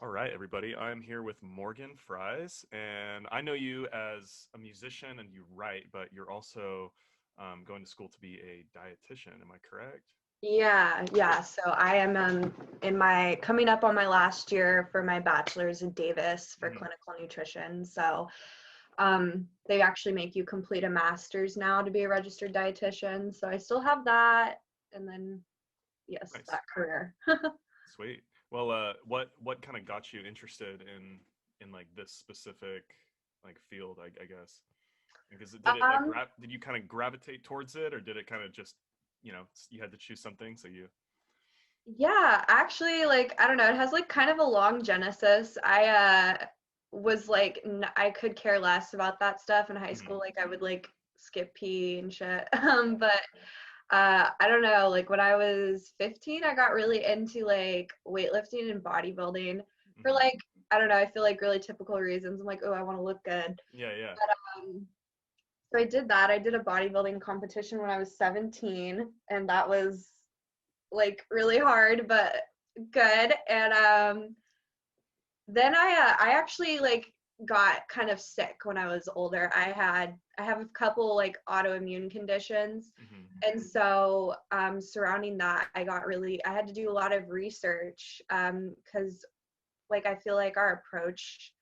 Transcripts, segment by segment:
All right, everybody. I'm here with Morgan Fries, and I know you as a musician and you write, but you're also going to school to be a dietitian. Am I correct? Yeah. So I am in my coming up on my last year for my bachelor's in Davis for Hmm. clinical nutrition. So they actually make you complete a master's now to be a registered dietitian. So I still have that, and then yes, Nice, that career. sweet. Well, what kind of got you interested in like this specific like field? I guess because did it like um, did you kind of gravitate towards it, or did it kind of just you had to choose something, so you? yeah, actually, like I don't know, it has like kind of a long genesis. I was like I could care less about that stuff in high Hmm. school. Like I would like skip PE and shit. But I don't know, like when I was 15, I got really into like weightlifting and bodybuilding for Hmm. like, I don't know, I feel like really typical reasons. I'm like, oh, I want to look good. Yeah, yeah. So I did that. I did a bodybuilding competition when I was 17, and that was like really hard, but good. And then I actually like got kind of sick when I was older. I have a couple like autoimmune conditions. Hmm. And so surrounding that, I had to do a lot of research because like I feel like our approach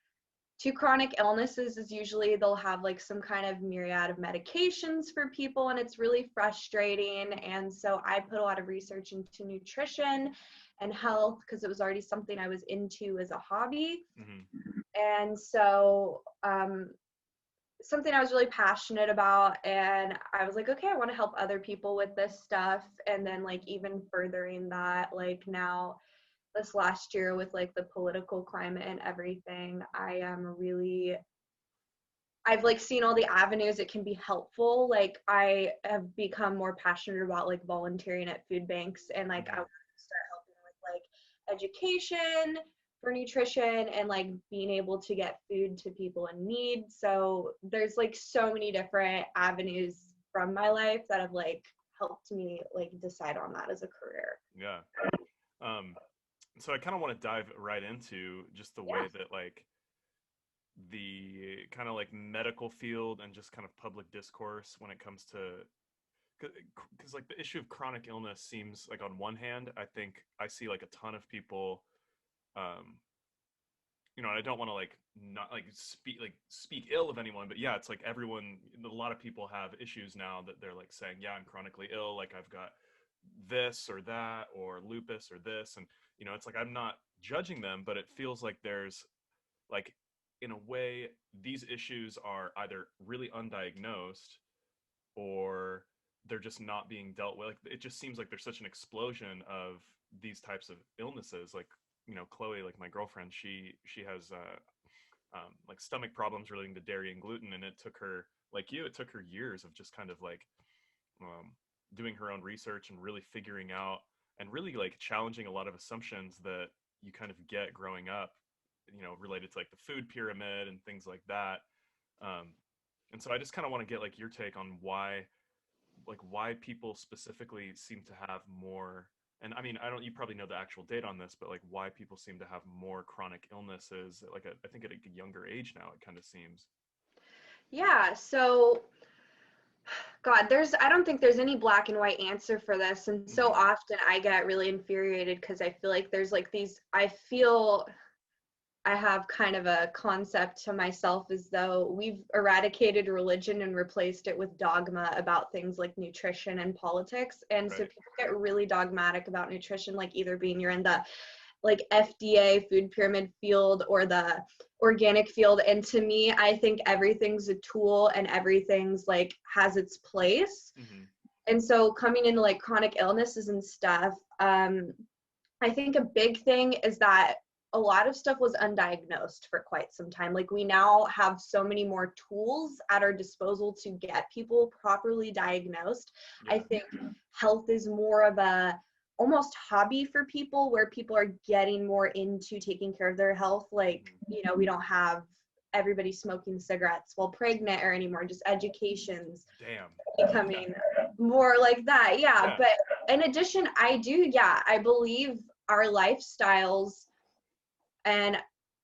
to chronic illnesses is usually they'll have like some kind of myriad of medications for people, and it's really frustrating. And so I put a lot of research into nutrition and health because it was already something I was into as a hobby. Hmm. And so something I was really passionate about, and I was like, okay, I want to help other people with this stuff. And then like even furthering that, like now this last year with like the political climate and everything, I've like seen all the avenues it can be helpful. Like I have become more passionate about like volunteering at food banks, and like I Hmm. want to start helping with like education for nutrition and like being able to get food to people in need. So there's like so many different avenues from my life that have like helped me like decide on that as a career. Yeah. Um, so I kind of want to dive right into just the Yeah. way that like the kind of like medical field and just kind of public discourse when it comes to because like the issue of chronic illness seems like on one hand I think I see like a ton of people um and I don't want to like not like speak ill of anyone, but yeah, it's like everyone, a lot of people have issues now that they're like saying, yeah, I'm chronically ill, like I've got this or that or lupus or this, and it's like I'm not judging them, but it feels like there's like in a way these issues are either really undiagnosed or they're just not being dealt with. Like it just seems like there's such an explosion of these types of illnesses. Like Chloe, like my girlfriend, she has like stomach problems relating to dairy and gluten, and it took her, like you, it took her years of just kind of like um, doing her own research and really figuring out and really like challenging a lot of assumptions that you kind of get growing up, related to like the food pyramid and things like that. Um, and so I just kind of want to get like your take on why people specifically seem to have more. And I mean, I don't, you probably know the actual date on this, but like why people seem to have more chronic illnesses, like I think at a younger age now, it kind of seems. Yeah, so God, I don't think there's any black and white answer for this. And so Hmm. often I get really infuriated because I feel like there's like I feel I have kind of a concept to myself as though we've eradicated religion and replaced it with dogma about things like nutrition and politics. And so Right. people get really dogmatic about nutrition, like either being you're in the like FDA food pyramid field or the organic field. And to me, I think everything's a tool and everything's like has its place. Hmm. And so coming into like chronic illnesses and stuff, I think a big thing is that a lot of stuff was undiagnosed for quite some time. Like we now have so many more tools at our disposal to get people properly diagnosed. I Yeah. think health is more of a almost hobby for people where people are getting more into taking care of their health. Like, Hmm. we don't have everybody smoking cigarettes while pregnant or anymore, just education's Damn. Yeah. becoming more like that. Yeah. Yeah. But in addition, I believe our lifestyles And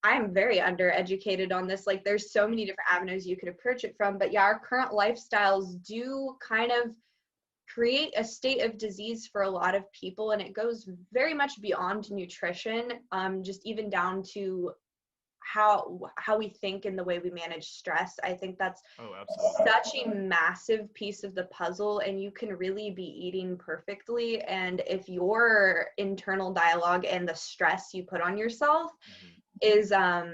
I'm very undereducated on this. Like there's so many different avenues you could approach it from, but yeah, our current lifestyles do kind of create a state of disease for a lot of people, and it goes very much beyond nutrition, just even down to how we think and the way we manage stress. I think that's such a massive piece of the puzzle, and you can really be eating perfectly, and if your internal dialogue and the stress you put on yourself is not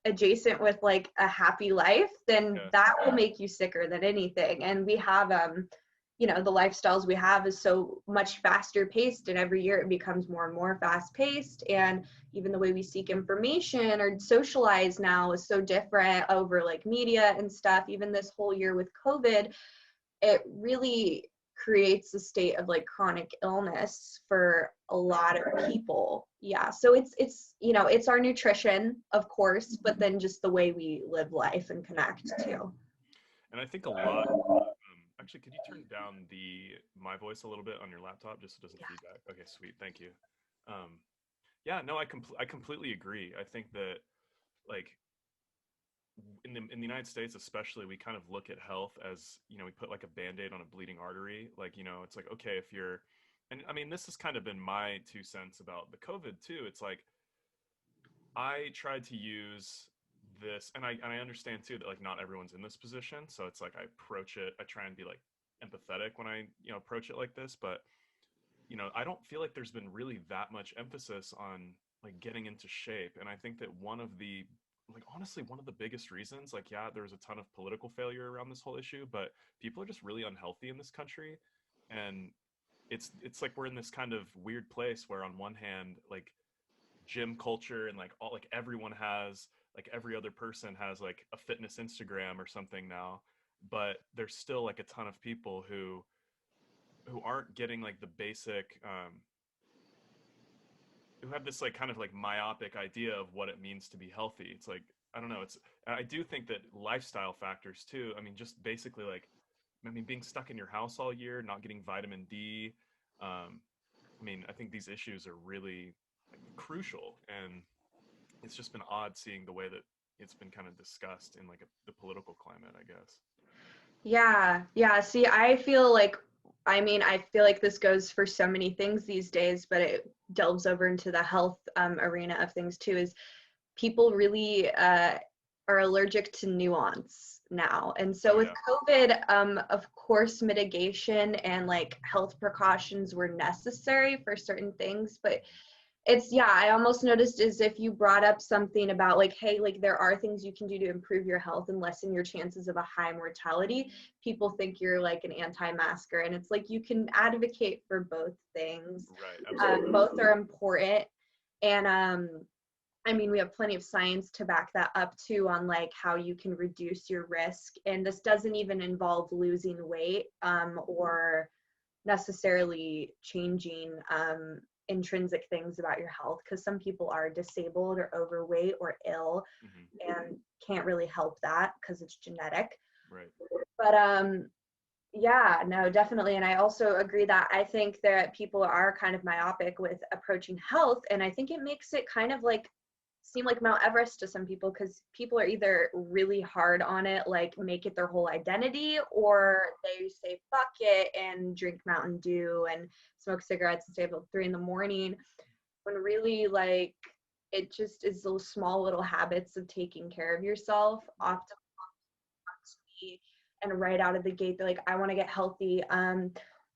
adjacent with like a happy life, then that will make you sicker than anything. And we have the lifestyles we have is so much faster paced, and every year it becomes more and more fast paced, and even the way we seek information or socialize now is so different over like media and stuff. Even this whole year with COVID, it really creates a state of like chronic illness for a lot of people. Yeah, so it's our nutrition, of course, but then just the way we live life and connect too. And I think a lot. Actually, could you turn down my voice a little bit on your laptop just so it doesn't feedback? Okay, sweet, thank you. Yeah, no, I completely agree. I think that like in the United States especially, we kind of look at health as, we put like a band-aid on a bleeding artery. Like, it's like, okay, if you're, and I mean, this has kind of been my 2 cents about the COVID too. It's like, I tried to use this, and I understand too that like not everyone's in this position. So it's like, I try and be like empathetic when I, approach it like this, but I don't feel like there's been really that much emphasis on like getting into shape. And I think that honestly, one of the biggest reasons, like, yeah, there was a ton of political failure around this whole issue, but people are just really unhealthy in this country. And it's like we're in this kind of weird place where on one hand, like gym culture and like all, like everyone has, like every other person has like a fitness Instagram or something now, but there's still like a ton of people who aren't getting like the basic who have this like kind of like myopic idea of what it means to be healthy. It's like, I don't know, I do think that lifestyle factors too. I mean, just basically like, I mean, being stuck in your house all year, not getting vitamin D. I mean, I think these issues are really like crucial, and it's just been odd seeing the way that it's been kind of discussed in like the political climate, I guess. Yeah. See, I feel like this goes for so many things these days, but it delves over into the health arena of things too, is people really are allergic to nuance now. And so with COVID, of course, mitigation and like health precautions were necessary for certain things, but I almost noticed as if you brought up something about like, hey, like there are things you can do to improve your health and lessen your chances of a high mortality. People think you're like an anti-masker, and it's like you can advocate for both things. Right. Both are important. And I mean, we have plenty of science to back that up too, on like how you can reduce your risk. And this doesn't even involve losing weight or necessarily changing intrinsic things about your health, because some people are disabled or overweight or ill and can't really help that because it's genetic. Right. But yeah, no, definitely. And I also agree that I think that people are kind of myopic with approaching health, and I think it makes it kind of like seem like Mount Everest to some people, because people are either really hard on it, like make it their whole identity, or they say fuck it and drink Mountain Dew and smoke cigarettes and stay up till 3 a.m, when really like it just is those small little habits of taking care of yourself. Often and right out of the gate they're like, I want to get healthy,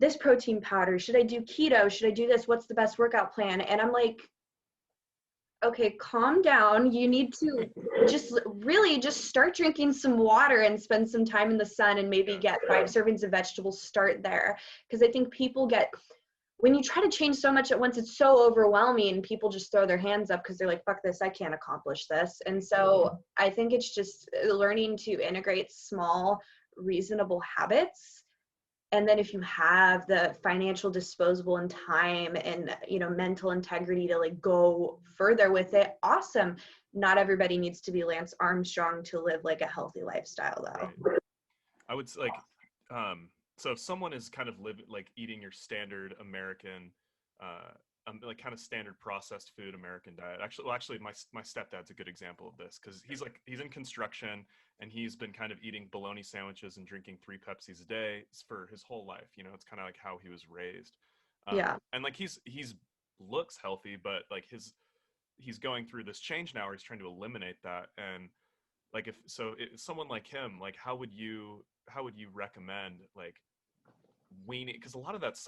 this protein powder, should I do keto, should I do this, what's the best workout plan? And I'm like, okay, calm down. You need to just start drinking some water and spend some time in the sun, and maybe get 5 servings of vegetables, start there. Because I think when you try to change so much at once, it's so overwhelming. People just throw their hands up because they're like, fuck this, I can't accomplish this. And so I think it's just learning to integrate small, reasonable habits. And then if you have the financial disposable and time and, mental integrity to like go further with it, awesome. Not everybody needs to be Lance Armstrong to live like a healthy lifestyle though. Right. I would like, so if someone is kind of living, like eating your standard American like kind of standard processed food American diet. Actually, my stepdad's a good example of this because he's in construction and he's been kind of eating bologna sandwiches and drinking 3 Pepsis a day for his whole life. You know, it's kind of like how he was raised. Yeah. And like he's looks healthy, but like he's going through this change now where he's trying to eliminate that. And like if someone like him, like how would you recommend like weaning, because a lot of that's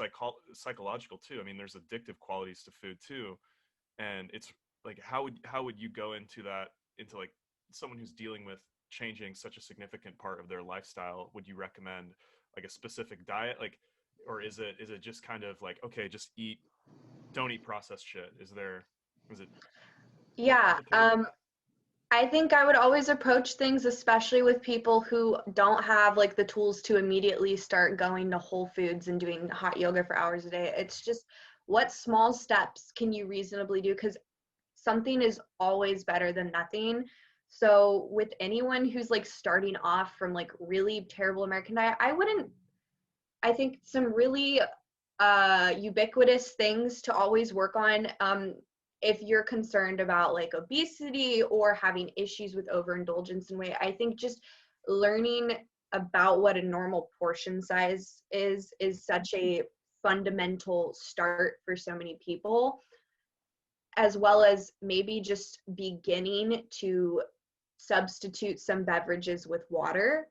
psychological too. I mean, there's addictive qualities to food too, and it's like how would you go into that, into like someone who's dealing with changing such a significant part of their lifestyle? Would you recommend like a specific diet, like, or is it just kind of like, okay, just don't eat processed shit? Is it more Yeah. complicated than I think I would always approach things, especially with people who don't have like the tools to immediately start going to Whole Foods and doing hot yoga for hours a day. It's just, what small steps can you reasonably do? Because something is always better than nothing. So with anyone who's like starting off from like really terrible American diet, I think some really ubiquitous things to always work on. If you're concerned about like obesity or having issues with overindulgence in weight, I think just learning about what a normal portion size is such a fundamental start for so many people, as well as maybe just beginning to substitute some beverages with water,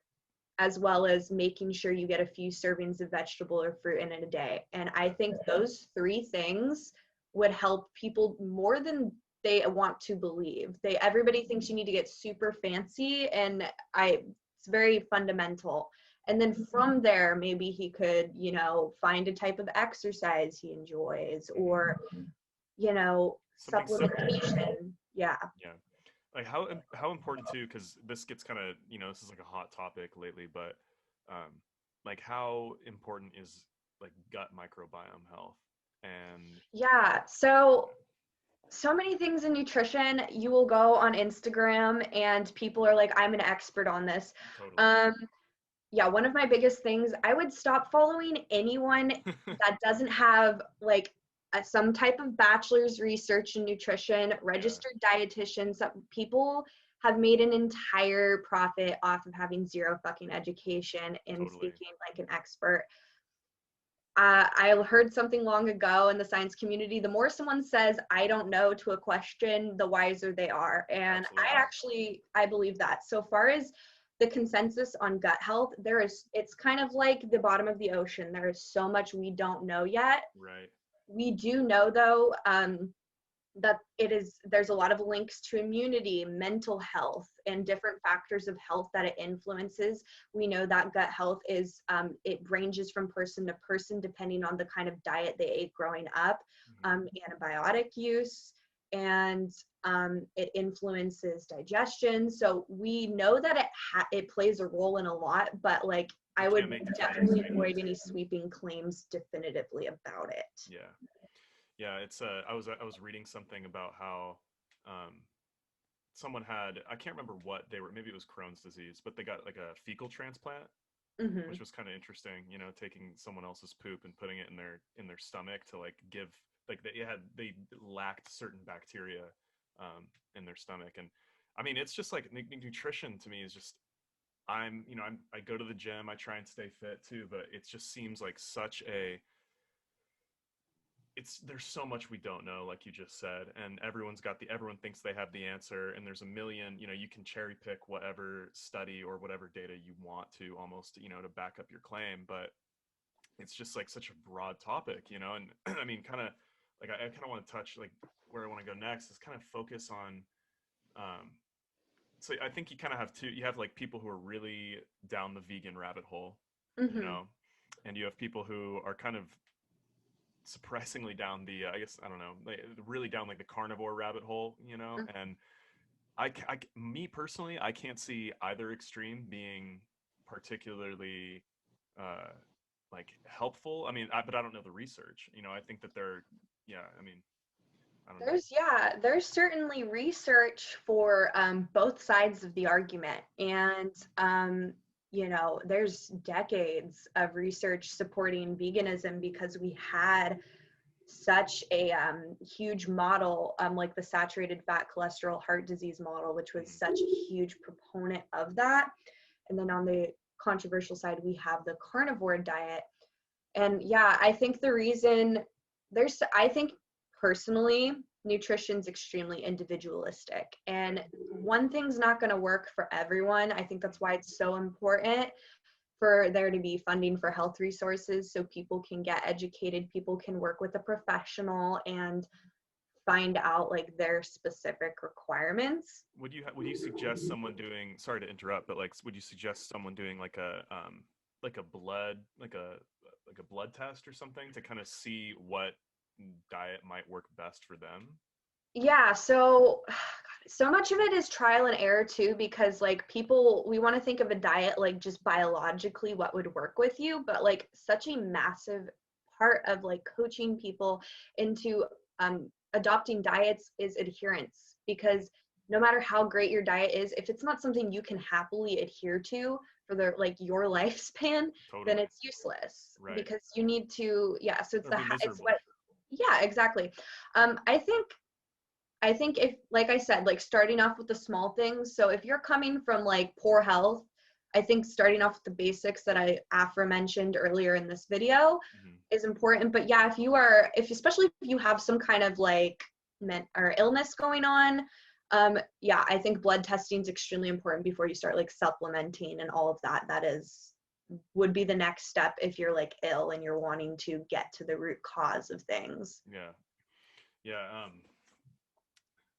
as well as making sure you get a few servings of vegetable or fruit in a day. And I think those 3 things would help people more than they want to believe. Everybody thinks you need to get super fancy, and it's very fundamental. And then from there, maybe he could, find a type of exercise he enjoys, or, something simple? supplementation. Yeah. Yeah. Like how important too, because this gets kind of, this is like a hot topic lately, but like how important is like gut microbiome health? And Yeah. So many things in nutrition. You will go on Instagram and people are like, I'm an expert on this. totally. Um, yeah, one of my biggest things, I would stop following anyone that doesn't have like some type of bachelor's research in nutrition, Yeah, registered dietitians. Some people have made an entire profit off of having zero fucking education and totally. speaking like an expert. I heard something long ago in the science community, the more someone says, I don't know to a question, the wiser they are. And Absolutely. I believe that. So far as the consensus on gut health, it's kind of like the bottom of the ocean. There is so much we don't know yet. Right. We do know though, that there's a lot of links to immunity, mental health, and different factors of health that it influences. We know that gut health it ranges from person to person depending on the kind of diet they ate growing up, antibiotic use, and it influences digestion. So we know that it plays a role in a lot, but like You I can't would make determined definitely avoid statements. any sweeping claims definitively about it. Yeah. Yeah, it's I was reading something about how um someone had, I can't remember what they were, maybe it was Crohn's disease, but they got like a fecal transplant, Hmm. which was kind of interesting, taking someone else's poop and putting it in their stomach to like give, like they lacked certain bacteria in their stomach. And I mean, it's just like nutrition to me is just, I go to the gym, I try and stay fit too, but it just seems like such a, there's so much we don't know, like you just said, and everyone thinks they have the answer, and there's a million, you can cherry pick whatever study or whatever data you want to, almost, to back up your claim. But it's just like such a broad topic, and I mean, kind of like I kind of want to touch like where I want to go next is kind of focus on, um so I think you kind of have you have like people who are really down the vegan rabbit hole, you Hmm. know and you have people who are kind of surprisingly down the, I guess, I don't know, like, really down like the carnivore rabbit hole, and me personally, I can't see either extreme being particularly uh like helpful. I mean, but I don't know the research, I think that yeah, I mean, I don't know. There's certainly research for both sides of the argument, and there's decades of research supporting veganism because we had such a huge model, like the saturated fat cholesterol heart disease model, which was such a huge proponent of that. And then on the controversial side, we have the carnivore diet. And yeah, I think the reason I think personally, nutrition's extremely individualistic. And one thing's not going to work for everyone. I think that's why it's so important for there to be funding for health resources so people can get educated, people can work with a professional and find out like their specific requirements. Would you suggest someone doing, sorry to interrupt, but like would you suggest someone doing like a blood like a blood test or something to kind of see what diet might work best for them? Yeah, so so much of it is trial and error too, because like people, we want to think of a diet like just biologically what would work with you, but like such a massive part of like coaching people into adopting diets is adherence, because no matter how great your diet is, if it's not something you can happily adhere to for the like your lifespan, then Totally. it's useless, Right. because you need to, yeah, so Or be it's miserable. what, yeah, exactly. I think if, like I said, like starting off with the small things. So if you're coming from like poor health, I think starting off with the basics that I aforementioned earlier in this video Hmm. is important. But yeah, especially if you have some kind of like or illness going on, yeah, I think blood testing is extremely important before you start like supplementing and all of that. Would be the next step if you're like ill and you're wanting to get to the root cause of things. Yeah. Yeah.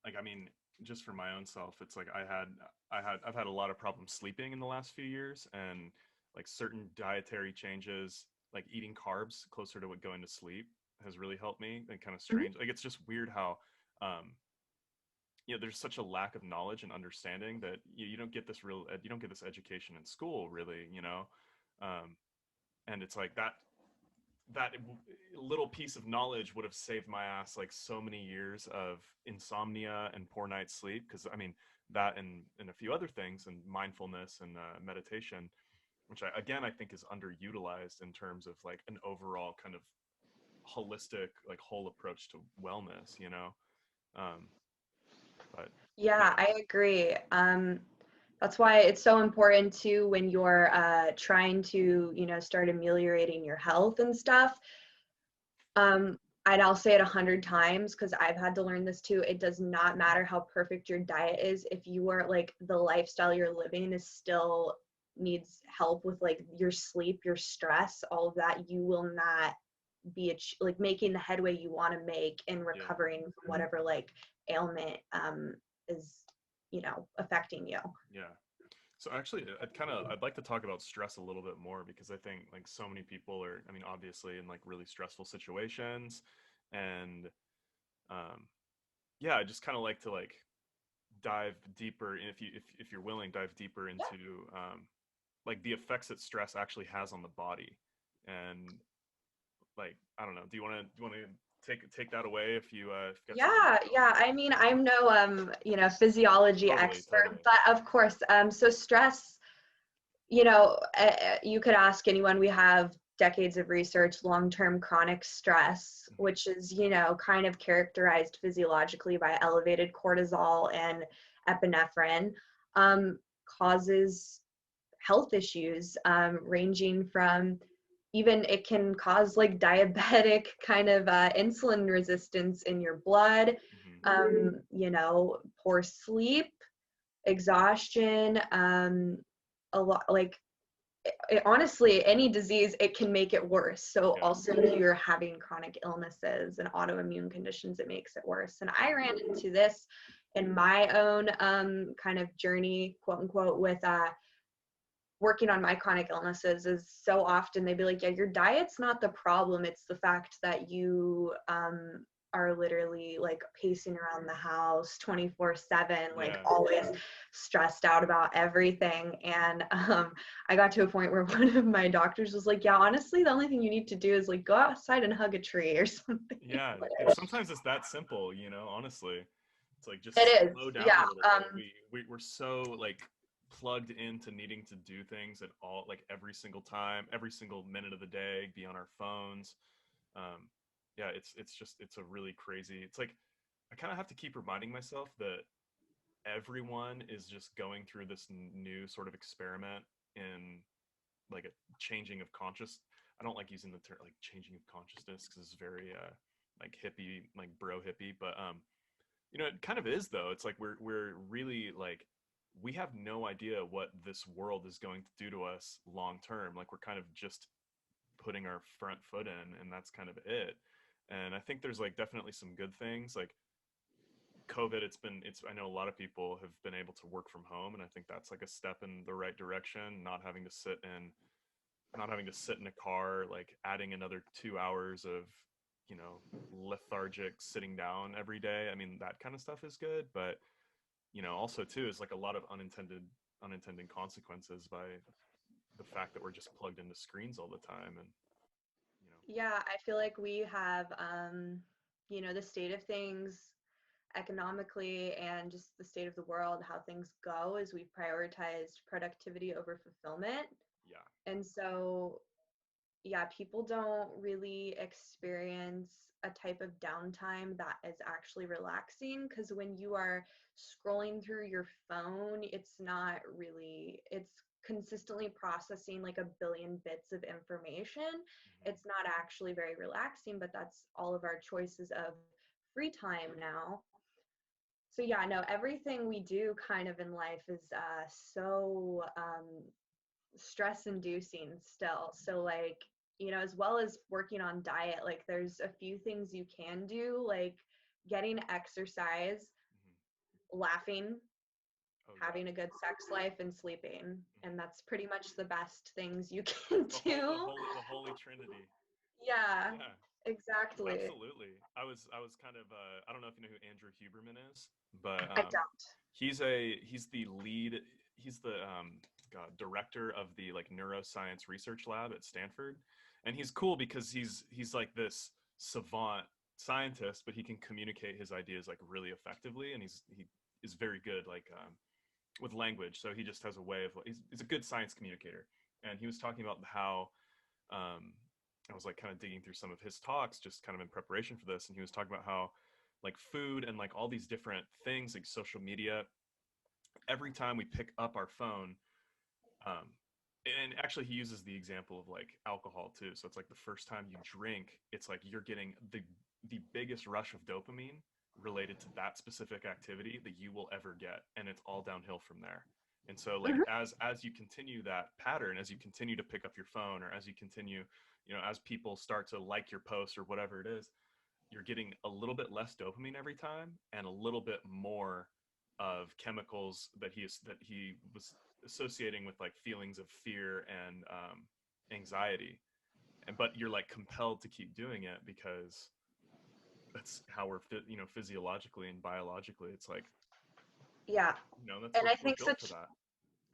Like I mean, just for my own self, it's like I've had a lot of problems sleeping in the last few years, and like certain dietary changes, like eating carbs closer to what going to sleep has really helped me. And kind of Mhm. strange. Like it's just weird how um there's such a lack of knowledge and understanding that you don't get this you don't get this education in school really, um, and it's like that little piece of knowledge would have saved my ass like so many years of insomnia and poor night's sleep, because I mean that and a few other things, and mindfulness and meditation, which I think is underutilized in terms of like an overall kind of holistic like whole approach to wellness, um, but Yeah, yeah. I agree. That's why it's so important too when you're trying to, start ameliorating your health and stuff. Um, I'll say it 100 times because I've had to learn this too. It does not matter how perfect your diet is if you are like the lifestyle you're living is still needs help with like your sleep, your stress, all of that. You will not be like making the headway you want to make in Yeah. recovering from whatever like ailment is affecting you. Yeah. So actually, I'd like to talk about stress a little bit more, because I think like so many people are, I mean, obviously in like really stressful situations, and um, yeah, I just kind of like to like dive deeper, if you're willing, dive deeper Yeah. into like the effects that stress actually has on the body, and like I don't know, do you want to take that away if if you got something to Yeah, say yeah. on I mean, I'm no physiology that? Totally, expert, totally. but of course, so stress, you could ask anyone. We have decades of research, long-term chronic stress, Hmm. which is, kind of characterized physiologically by elevated cortisol and epinephrine, causes health issues, ranging from, even it can cause like diabetic kind of insulin resistance in your blood, Hmm. poor sleep, exhaustion, a lot like honestly, any disease, it can make it worse. So Yeah. also if you're having chronic illnesses and autoimmune conditions, it makes it worse. And I ran into this in my own kind of journey, quote unquote, with working on my chronic illnesses. Is so often they'd be like, yeah, your diet's not the problem. It's the fact that you are literally like pacing around the house 24/7, like Yeah. always stressed out about everything. And I got to a point where one of my doctors was like, yeah, honestly, the only thing you need to do is like go outside and hug a tree or something. Yeah, sometimes it's that simple, honestly. It's like just It is, slow down yeah. a little bit. We're so like plugged into needing to do things at all, like every single time, every single minute of the day, be on our phones. Um, Yeah, it's a really crazy. It's like I kind of have to keep reminding myself that everyone is just going through this new sort of experiment in like a changing of conscious. I don't like using the term like changing of consciousness because it's very like hippie, like bro hippie, but you know, it kind of is though. It's like we're really like we have no idea what this world is going to do to us long term. Like we're kind of just putting our front foot in, and that's kind of it. And I think there's like definitely some good things. Like COVID, it's I know a lot of people have been able to work from home, and I think that's like a step in the right direction. Not having to sit in a car, like adding another 2 hours of, you know, lethargic sitting down every day. I mean, that kind of stuff is good, but you know, also too is like a lot of unintended consequences by the fact that we're just plugged into screens all the time, and you know. Yeah, I feel like we have, you know, the state of things economically and just the state of the world, how things go, is we've prioritized productivity over fulfillment. Yeah. And so, yeah, people don't really experience a type of downtime that is actually relaxing, because when you are scrolling through your phone, it's consistently processing like a billion bits of information. Hmm. It's not actually very relaxing, but that's all of our choices of free time now. So yeah, no, everything we do kind of in life is so stress inducing still. So like, you know, as well as working on diet, like there's a few things you can do, like getting exercise, Hmm. laughing, Oh yeah. having a good sex life, and sleeping. And Hmm. that's pretty much the best things you can do. The holy trinity. Yeah, Yeah. exactly. Absolutely. I was kind of I don't know if you know who Andrew Huberman is, but I don't. he's the lead he's the director of the like neuroscience research lab at Stanford. And he's cool because he's like this savant scientist, but he can communicate his ideas like really effectively, and he is very good like with language. So he just has a way of he's a good science communicator. And he was talking about how um, I was like kind of digging through some of his talks just kind of in preparation for this, and he was talking about how like food and like all these different things like social media, every time we pick up our phone, um, and actually he uses the example of like alcohol too. So it's like the first time you drink, it's like you're getting the biggest rush of dopamine related to that specific activity that you will ever get, and it's all downhill from there. And so like Mhm. as you continue that pattern, as you continue to pick up your phone, or as you continue, you know, as people start to like your post or whatever it is, you're getting a little bit less dopamine every time and a little bit more of chemicals that he was associating with like feelings of fear and anxiety. And but you're like compelled to keep doing it because that's how you know, physiologically and biologically it's like, Yeah. you know, that's And I we're think built for such that.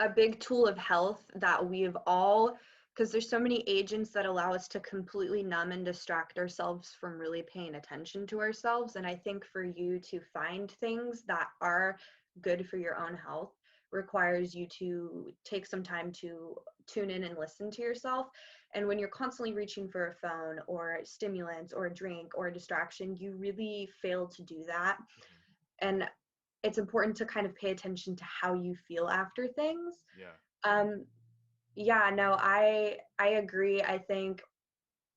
a big tool of health that we've all, because there's so many agents that allow us to completely numb and distract ourselves from really paying attention to ourselves. And I think for you to find things that are good for your own health requires you to take some time to tune in and listen to yourself. And when you're constantly reaching for a phone or stimulants or a drink or a distraction, you really fail to do that. Hmm. And it's important to kind of pay attention to how you feel after things. Yeah. um yeah, no, I agree. I think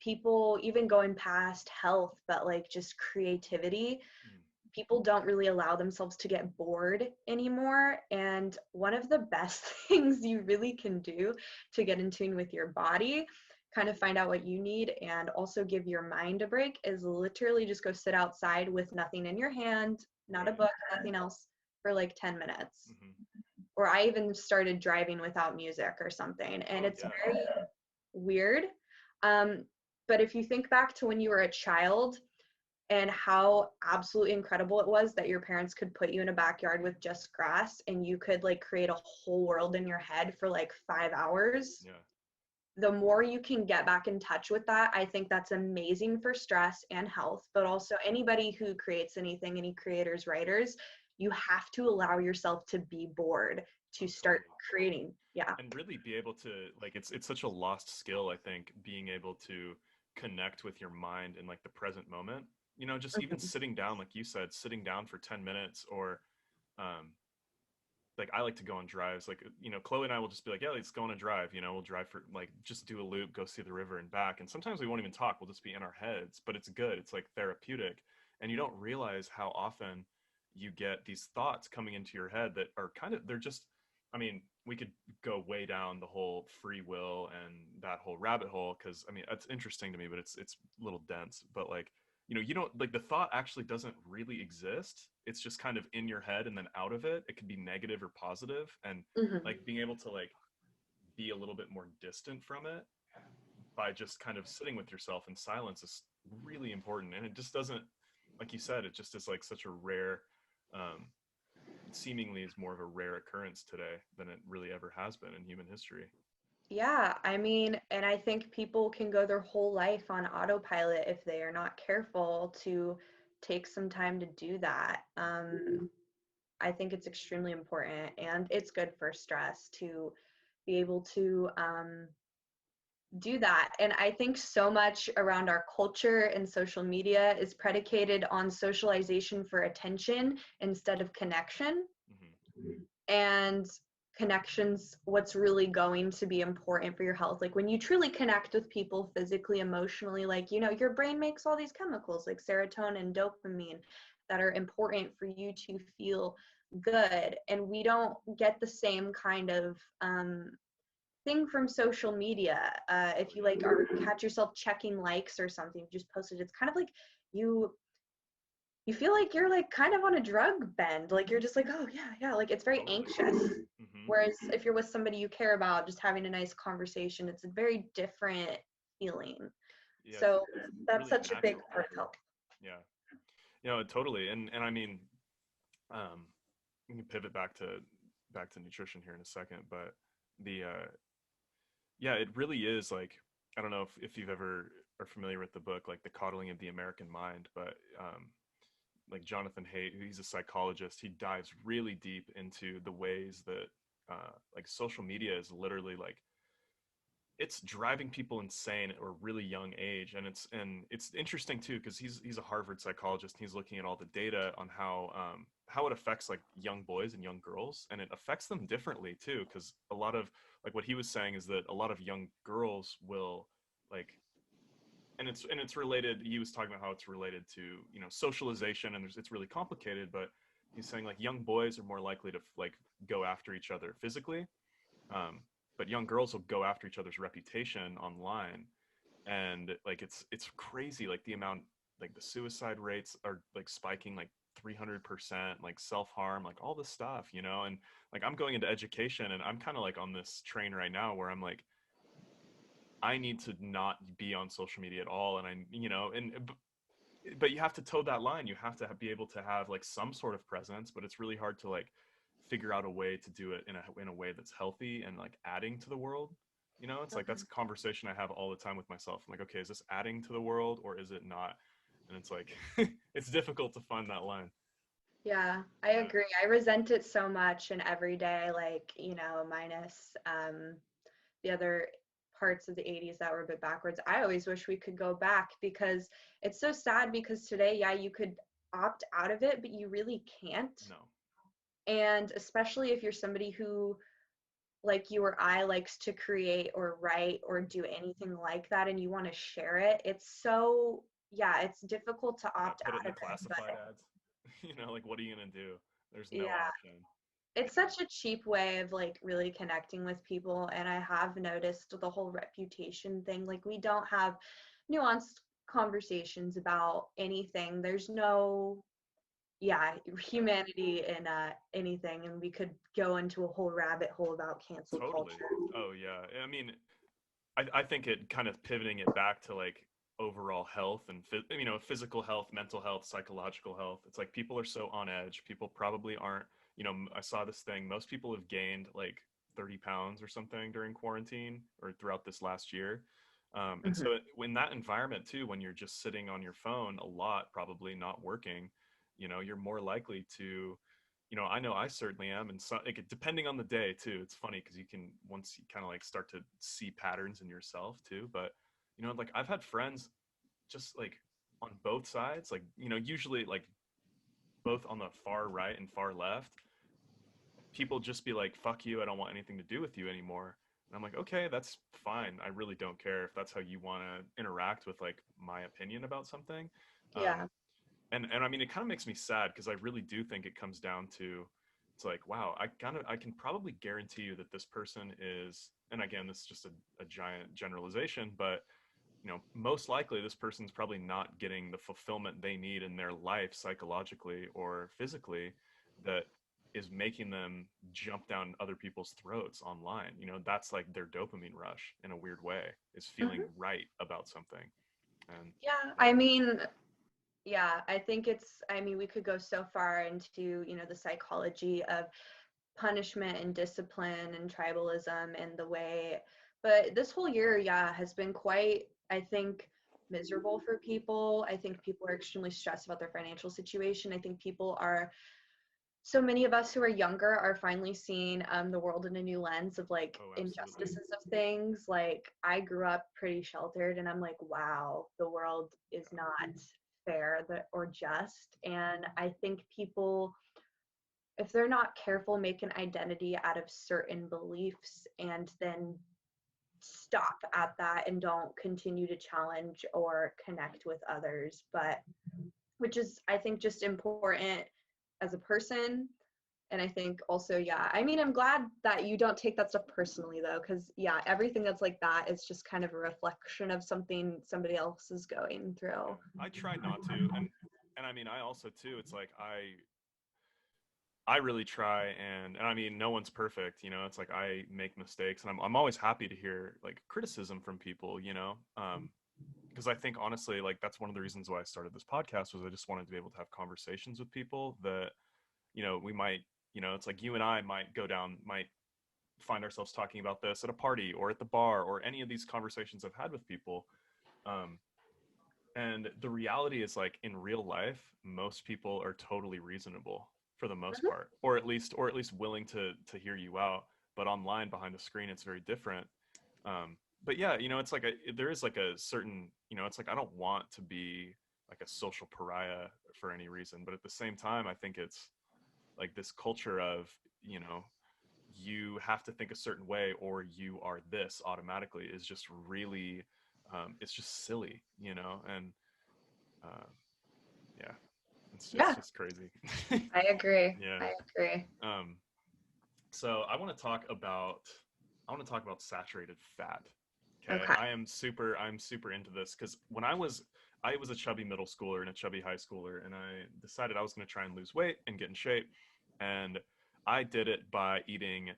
people, even going past health, but like just creativity, Mm. people don't really allow themselves to get bored anymore. And one of the best things you really can do to get in tune with your body, kind of find out what you need, and also give your mind a break, is literally just go sit outside with nothing in your hand, not a Right. book, nothing else, for like 10 minutes. Hmm. Or I even started driving without music or something. And Oh it's yeah. very weird. Um, but if you think back to when you were a child and how absolutely incredible it was that your parents could put you in a backyard with just grass and you could like create a whole world in your head for like 5 hours, Yeah. the more you can get back in touch with that, I think that's amazing for stress and health. But also, anybody who creates anything, any creators, writers, you have to allow yourself to be bored to Oh start totally. creating. Yeah. And really be able to like it's such a lost skill, I think, being able to connect with your mind in like the present moment. You know, just even Mhm. sitting down, like you said, sitting down for 10 minutes, or um, like I like to go on drives. Like, you know, Chloe and I will just be like, yeah, let's go on a drive. You know, we'll drive for like just do a loop, go see the river and back. And sometimes we won't even talk. We'll just be in our heads, but it's good. It's like therapeutic. And you don't realize how often you get these thoughts coming into your head that are kind of, they're just, I mean, we could go way down the whole free will and that whole rabbit hole, because I mean, it's interesting to me, but it's a little dense. But like, you know, you don't like the thought actually doesn't really exist. It's just kind of in your head and then out of it. It can be negative or positive, and Mhm. like being able to like be a little bit more distant from it by just kind of sitting with yourself in silence is really important. And it just doesn't, like you said, it just is like such a rare, um, seemingly is more of a rare occurrence today than it really ever has been in human history. Yeah, I mean, and I think people can go their whole life on autopilot if they are not careful to take some time to do that. I think it's extremely important, and it's good for stress to be able to do that. And I think so much around our culture and social media is predicated on socialization for attention instead of connection. Hmm. And connections, what's really going to be important for your health. Like when you truly connect with people physically, emotionally, like, you know, your brain makes all these chemicals like serotonin, dopamine that are important for you to feel good. And we don't get the same kind of thing from social media. Oh If you yeah. like are catch yourself checking likes or something, you just posted, it's kind of like you you feel like you're like kind of on a drug bend. Like you're just like, oh yeah, yeah. Like it's very Totally. anxious. Hmm. Whereas if you're with somebody you care about, just having a nice conversation, it's a very different feeling. Yeah, So it's that's really such a big natural. part of health. Yeah. You know, totally. And I mean, um, we can pivot back to nutrition here in a second, but the yeah, it really is like, I don't know if you've ever are familiar with the book like The Coddling of the American Mind, but like Jonathan Haidt, he's a psychologist, he dives really deep into the ways that like social media is literally like it's driving people insane at a really young age. And it's interesting too because he's a Harvard psychologist, and he's looking at all the data on how it affects like young boys and young girls, and it affects them differently too, because a lot of like what he was saying is that a lot of young girls will like, and it's related, he was talking about how it's related to, you know, socialization, and it's really complicated, but he's saying like young boys are more likely to like go after each other physically, um, but young girls will go after each other's reputation online. And like it's crazy, like the amount, like the suicide rates are like spiking like 300%, like self-harm, like all this stuff, you know. And like I'm going into education, and I'm kind of like on this train right now where I'm like, I need to not be on social media at all. And I, you know, and but you have to toe that line. You have to be able to have like some sort of presence, but it's really hard to like figure out a way to do it in a way that's healthy and like adding to the world. You know, it's like that's a conversation I have all the time with myself. I'm like, okay, is this adding to the world or is it not? And it's like it's difficult to find that line. Yeah, I Yeah. agree. I resent it so much and every day, like, you know, minus the other parts of the 80s that were a bit backwards. I always wish we could go back because it's so sad because today, yeah, you could opt out of it, but you really can't. No. And especially if you're somebody who, like you or I, likes to create or write or do anything like that and you want to share it, it's so, yeah, it's difficult to Yeah, opt put it in out the of it. But classified ads. You know, like what are you gonna do? There's no yeah, option. it's such a cheap way of like really connecting with people. And I have noticed the whole reputation thing. Like we don't have nuanced conversations about anything. There's no, yeah, humanity in anything. And we could go into a whole rabbit hole about cancel Totally. culture. Oh yeah. I mean, I think it kind of pivoting it back to like overall health and you know, physical health, mental health, psychological health. It's like people are so on edge. People probably aren't, you know, I saw this thing. Most people have gained like 30 pounds or something during quarantine or throughout this last year. And Mhm. so in that environment too, when you're just sitting on your phone a lot, probably not working, you know, you're more likely to, you know, I know I certainly am, and so like, depending on the day too. It's funny because you can once you kind of like start to see patterns in yourself too. But You know, like I've had friends just like on both sides, like, you know, usually like both on the far right and far left, people just be like, fuck you, I don't want anything to do with you anymore. And I'm like, okay, that's fine. I really don't care if that's how you want to interact with like my opinion about something. Yeah. And I mean, it kind of makes me sad because I really do think it comes down to, it's like, wow, I can probably guarantee you that this person is, and again, this is just a giant generalization, but you know, most likely this person's probably not getting the fulfillment they need in their life psychologically or physically that is making them jump down other people's throats online. You know, that's like their dopamine rush in a weird way, is feeling Hmm. right about something. And Yeah, yeah. I mean, yeah, I think I mean, we could go so far into, the psychology of punishment and discipline and tribalism and the way, but this whole year, yeah, has been quite, I think, miserable for people. I think people are extremely stressed about their financial situation. I think people are, so many of us who are younger are finally seeing the world in a new lens of like Oh, absolutely. injustices of things. Like I grew up pretty sheltered, and I'm like, wow, the world is Yeah. not fair or just. And I think people, if they're not careful, make an identity out of certain beliefs and then stop at that and don't continue to challenge or connect with others. But which is, I think, just important as a person. And I think also, yeah, I mean, I'm glad that you don't take that stuff personally though, because yeah, everything that's like that is just kind of a reflection of something somebody else is going through. Yeah. I try not to, and I mean, I also too, it's like I really try, and I mean, no one's perfect, you know. It's like I make mistakes, and I'm always happy to hear like criticism from people, you know. Because I think honestly, like that's one of the reasons why I started this podcast, was I just wanted to be able to have conversations with people that, you know, we might, you know, it's like you and I might find ourselves talking about this at a party or at the bar or any of these conversations I've had with people. Um, and the reality is, like in real life, most people are totally reasonable for the most Mhm. part, or at least willing to hear you out. But online, behind the screen, it's very different. But yeah, you know, it's like there is like a certain, you know, it's like I don't want to be like a social pariah for any reason, but at the same time, I think it's like this culture of, you know, you have to think a certain way or you are this automatically, is just really, it's just silly, you know. And uh, yeah, it's Yeah, just crazy. I agree. Yeah. I agree. Um, so I want to talk about saturated fat. Okay, Okay. I'm super into this because when I was a chubby middle schooler and a chubby high schooler, and I decided I was going to try and lose weight and get in shape, and I did it by eating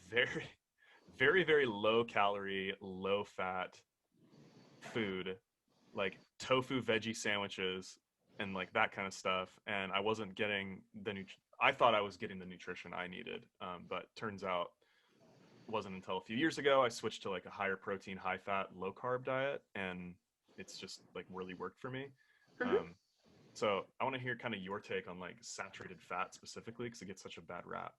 very very low calorie, low fat food, like tofu veggie sandwiches and like that kind of stuff. And I wasn't getting I thought I was getting the nutrition I needed, but turns out it wasn't until a few years ago I switched to like a higher protein, high fat, low carb diet, and it's just like really worked for me. Mhm. Um, so I want to hear kind of your take on like saturated fat specifically, because it gets such a bad rap.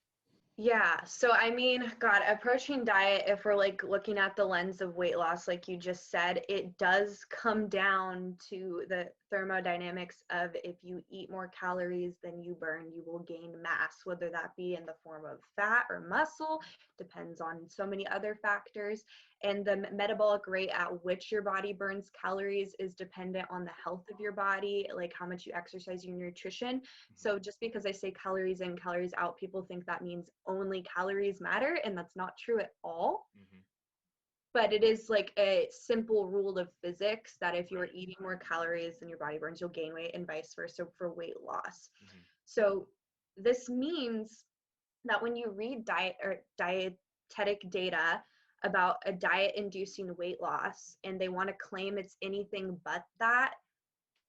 Yeah, so I mean, God, a protein diet, if we're like looking at the lens of weight loss, like you just said, it does come down to the thermodynamics of if you eat more calories than you burn, you will gain mass, whether that be in the form of fat or muscle, depends on so many other factors. And the metabolic rate at which your body burns calories is dependent on the health of your body, like how much you exercise, your nutrition. Mm-hmm. So just because I say calories in, calories out, people think that means only calories matter, and that's not true at all. Mm-hmm. But it is like a simple rule of physics that if you are Right. eating more calories than your body burns, you'll gain weight, and vice versa for weight loss. Mm-hmm. So this means that when you read diet or dietetic data about a diet inducing weight loss and they want to claim it's anything but that,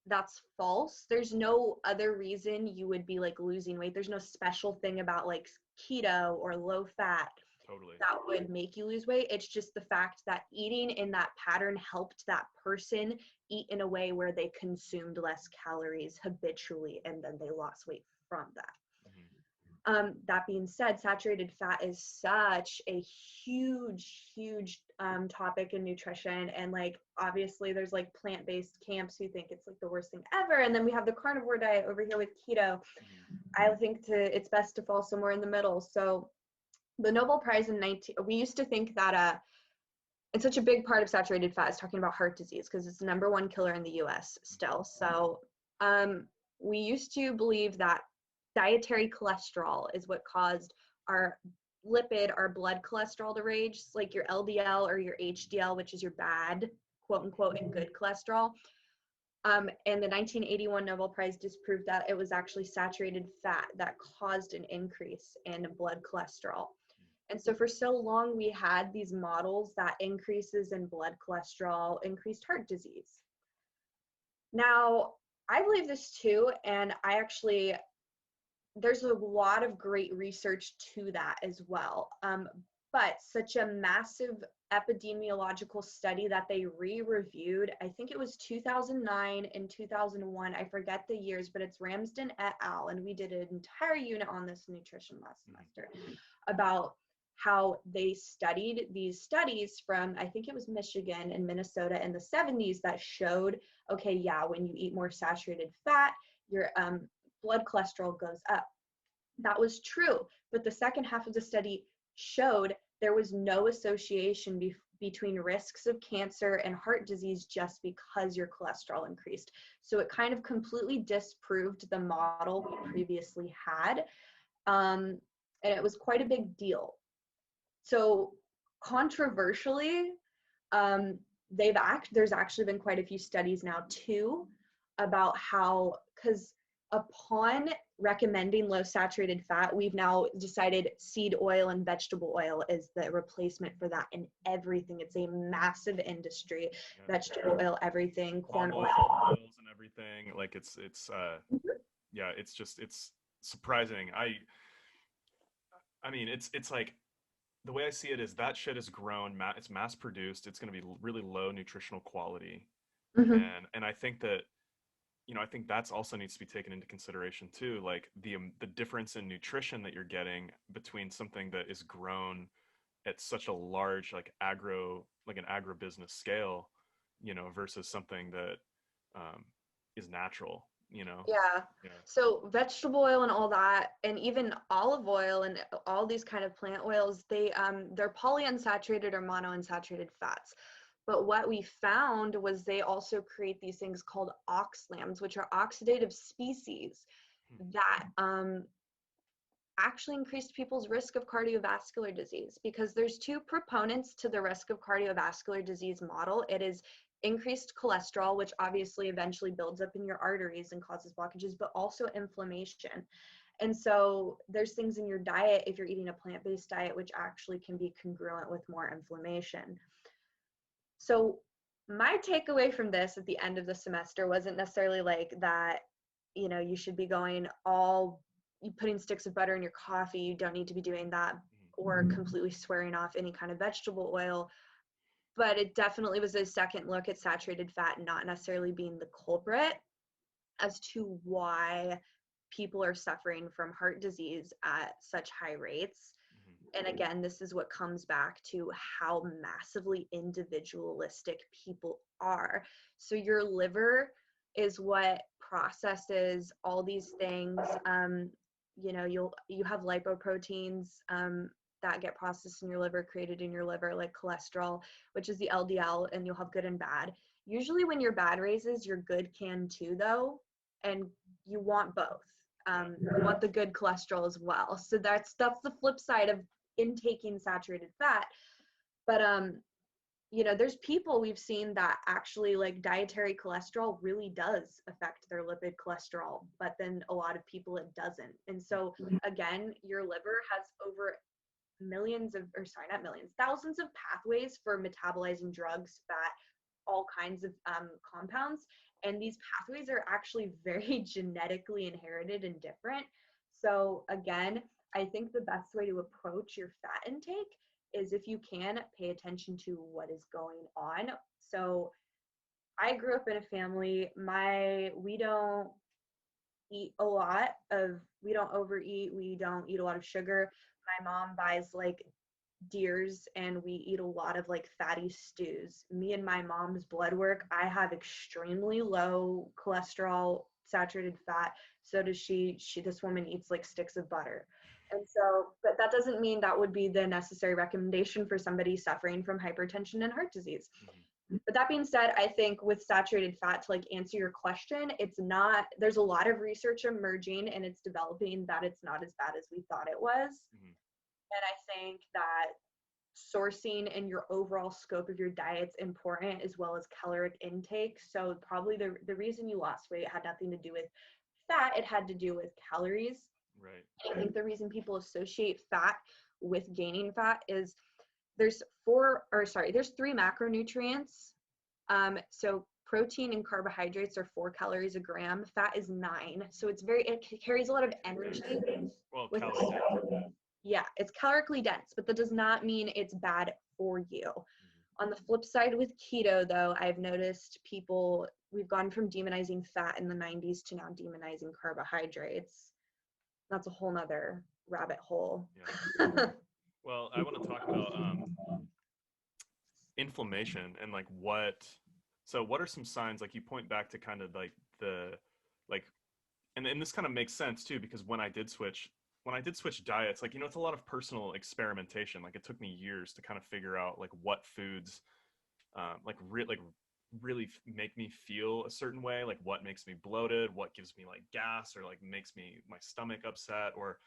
that's false. There's no other reason you would be like losing weight. There's no special thing about like keto or low fat Totally. that would make you lose weight. It's just the fact that eating in that pattern helped that person eat in a way where they consumed less calories habitually and then they lost weight from that. Mm-hmm. That being said, saturated fat is such a huge topic in nutrition. And like, obviously there's like plant-based camps who think it's like the worst thing ever. And then we have the carnivore diet over here with keto. I think it's best to fall somewhere in the middle. So the Nobel Prize we used to think that it's such a big part of saturated fat is talking about heart disease because it's the #1 killer in the US still. So we used to believe that dietary cholesterol is what caused our our blood cholesterol to raise, like your LDL or your HDL, which is your bad, quote unquote, and good cholesterol. And the 1981 Nobel Prize disproved that it was actually saturated fat that caused an increase in blood cholesterol. And so for so long, we had these models that increases in blood cholesterol increased heart disease. Now, I believe this too, and there's a lot of great research to that as well. But such a massive epidemiological study that they re-reviewed, I think it was 2009 and 2001, I forget the years, but it's Ramsden et al. And we did an entire unit on this in nutrition last semester about how they studied these studies from, I think it was Michigan and Minnesota in the 70s that showed, okay, yeah, when you eat more saturated fat, your blood cholesterol goes up. That was true, but the second half of the study showed there was no association between risks of cancer and heart disease just because your cholesterol increased. So it kind of completely disproved the model we previously had, and it was quite a big deal. So controversially, there's actually been quite a few studies now too about how, because upon recommending low saturated fat, we've now decided seed oil and vegetable oil is the replacement for that in everything. It's a massive industry. Vegetable oil, everything, corn oil, oils and everything. Like it's yeah, it's surprising. I mean, it's like, the way I see it is that shit is grown, it's mass produced. It's going to be really low nutritional quality, and I think that, I think that's also needs to be taken into consideration too. Like the difference in nutrition that you're getting between something that is grown at such a large like an agribusiness scale, versus something that is natural. Yeah. Yeah. So vegetable oil and all that, and even olive oil and all these kind of plant oils, they're polyunsaturated or monounsaturated fats. But what we found was they also create these things called oxalams, which are oxidative species that actually increased people's risk of cardiovascular disease, because there's two proponents to the risk of cardiovascular disease model. It is increased cholesterol, which obviously eventually builds up in your arteries and causes blockages, but also inflammation. And so there's things in your diet, if you're eating a plant-based diet, which actually can be congruent with more inflammation. So my takeaway from this at the end of the semester wasn't necessarily like that, you should be going putting sticks of butter in your coffee. You don't need to be doing that, or completely swearing off any kind of vegetable oil. But it definitely was a second look at saturated fat not necessarily being the culprit as to why people are suffering from heart disease at such high rates. And again, this is what comes back to how massively individualistic people are. So your liver is what processes all these things. You have lipoproteins that get processed in your liver, created in your liver, like cholesterol, which is the LDL, and you'll have good and bad. Usually when your bad raises, your good can too, though, and you want both. You want the good cholesterol as well. So that's the flip side of intaking saturated fat. But there's people we've seen that actually, like, dietary cholesterol really does affect their lipid cholesterol, but then a lot of people it doesn't. And so again, your liver has over thousands of pathways for metabolizing drugs, fat, all kinds of compounds. And these pathways are actually very genetically inherited and different. So again, I think the best way to approach your fat intake is, if you can, pay attention to what is going on. So I grew up in a family, eat a lot of, we don't overeat, we don't eat a lot of sugar. My mom buys like Deers and we eat a lot of like fatty stews. Me and my mom's blood work, I have extremely low cholesterol, saturated fat. So does she. This woman eats like sticks of butter. And so, but that doesn't mean that would be the necessary recommendation for somebody suffering from hypertension and heart disease. But that being said, I think with saturated fat, to like answer your question, it's not, there's a lot of research emerging and it's developing that it's not as bad as we thought it was. And I think that sourcing and your overall scope of your diet's important, as well as caloric intake. So probably the reason you lost weight had nothing to do with fat, it had to do with calories. Right. I think the reason people associate fat with gaining fat is there's three macronutrients. So protein and carbohydrates are 4 calories a gram. Fat is 9. So it carries a lot of energy. Well, calories. Yeah, it's calorically dense, but that does not mean it's bad for you. On the flip side with keto, though, I've noticed we've gone from demonizing fat in the 90s to now demonizing carbohydrates. That's a whole nother rabbit hole. Yeah. Well, I want to talk about inflammation and like what are some signs, like you point back to kind of like and this kind of makes sense too, because when I did switch diets, like, it's a lot of personal experimentation. Like it took me years to kind of figure out like what foods really make me feel a certain way, like what makes me bloated, what gives me like gas, or like makes my stomach upset, or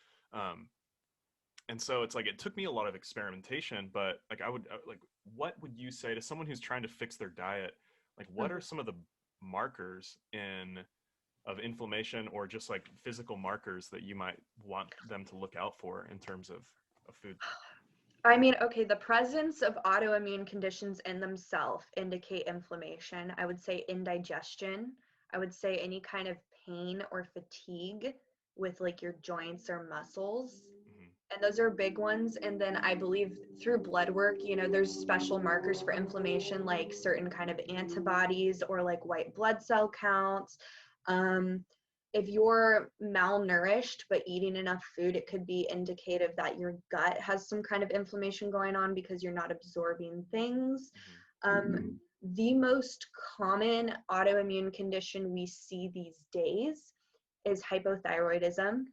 and so it's like it took me a lot of experimentation. But like what would you say to someone who's trying to fix their diet? Like what are some of the markers of inflammation, or just like physical markers that you might want them to look out for in terms of food? I mean, okay, the presence of autoimmune conditions in themselves indicate inflammation. I would say indigestion. I would say any kind of pain or fatigue with like your joints or muscles. And those are big ones. And then I believe through blood work, there's special markers for inflammation, like certain kind of antibodies or like white blood cell counts. If you're malnourished but eating enough food, it could be indicative that your gut has some kind of inflammation going on because you're not absorbing things. The most common autoimmune condition we see these days is hypothyroidism.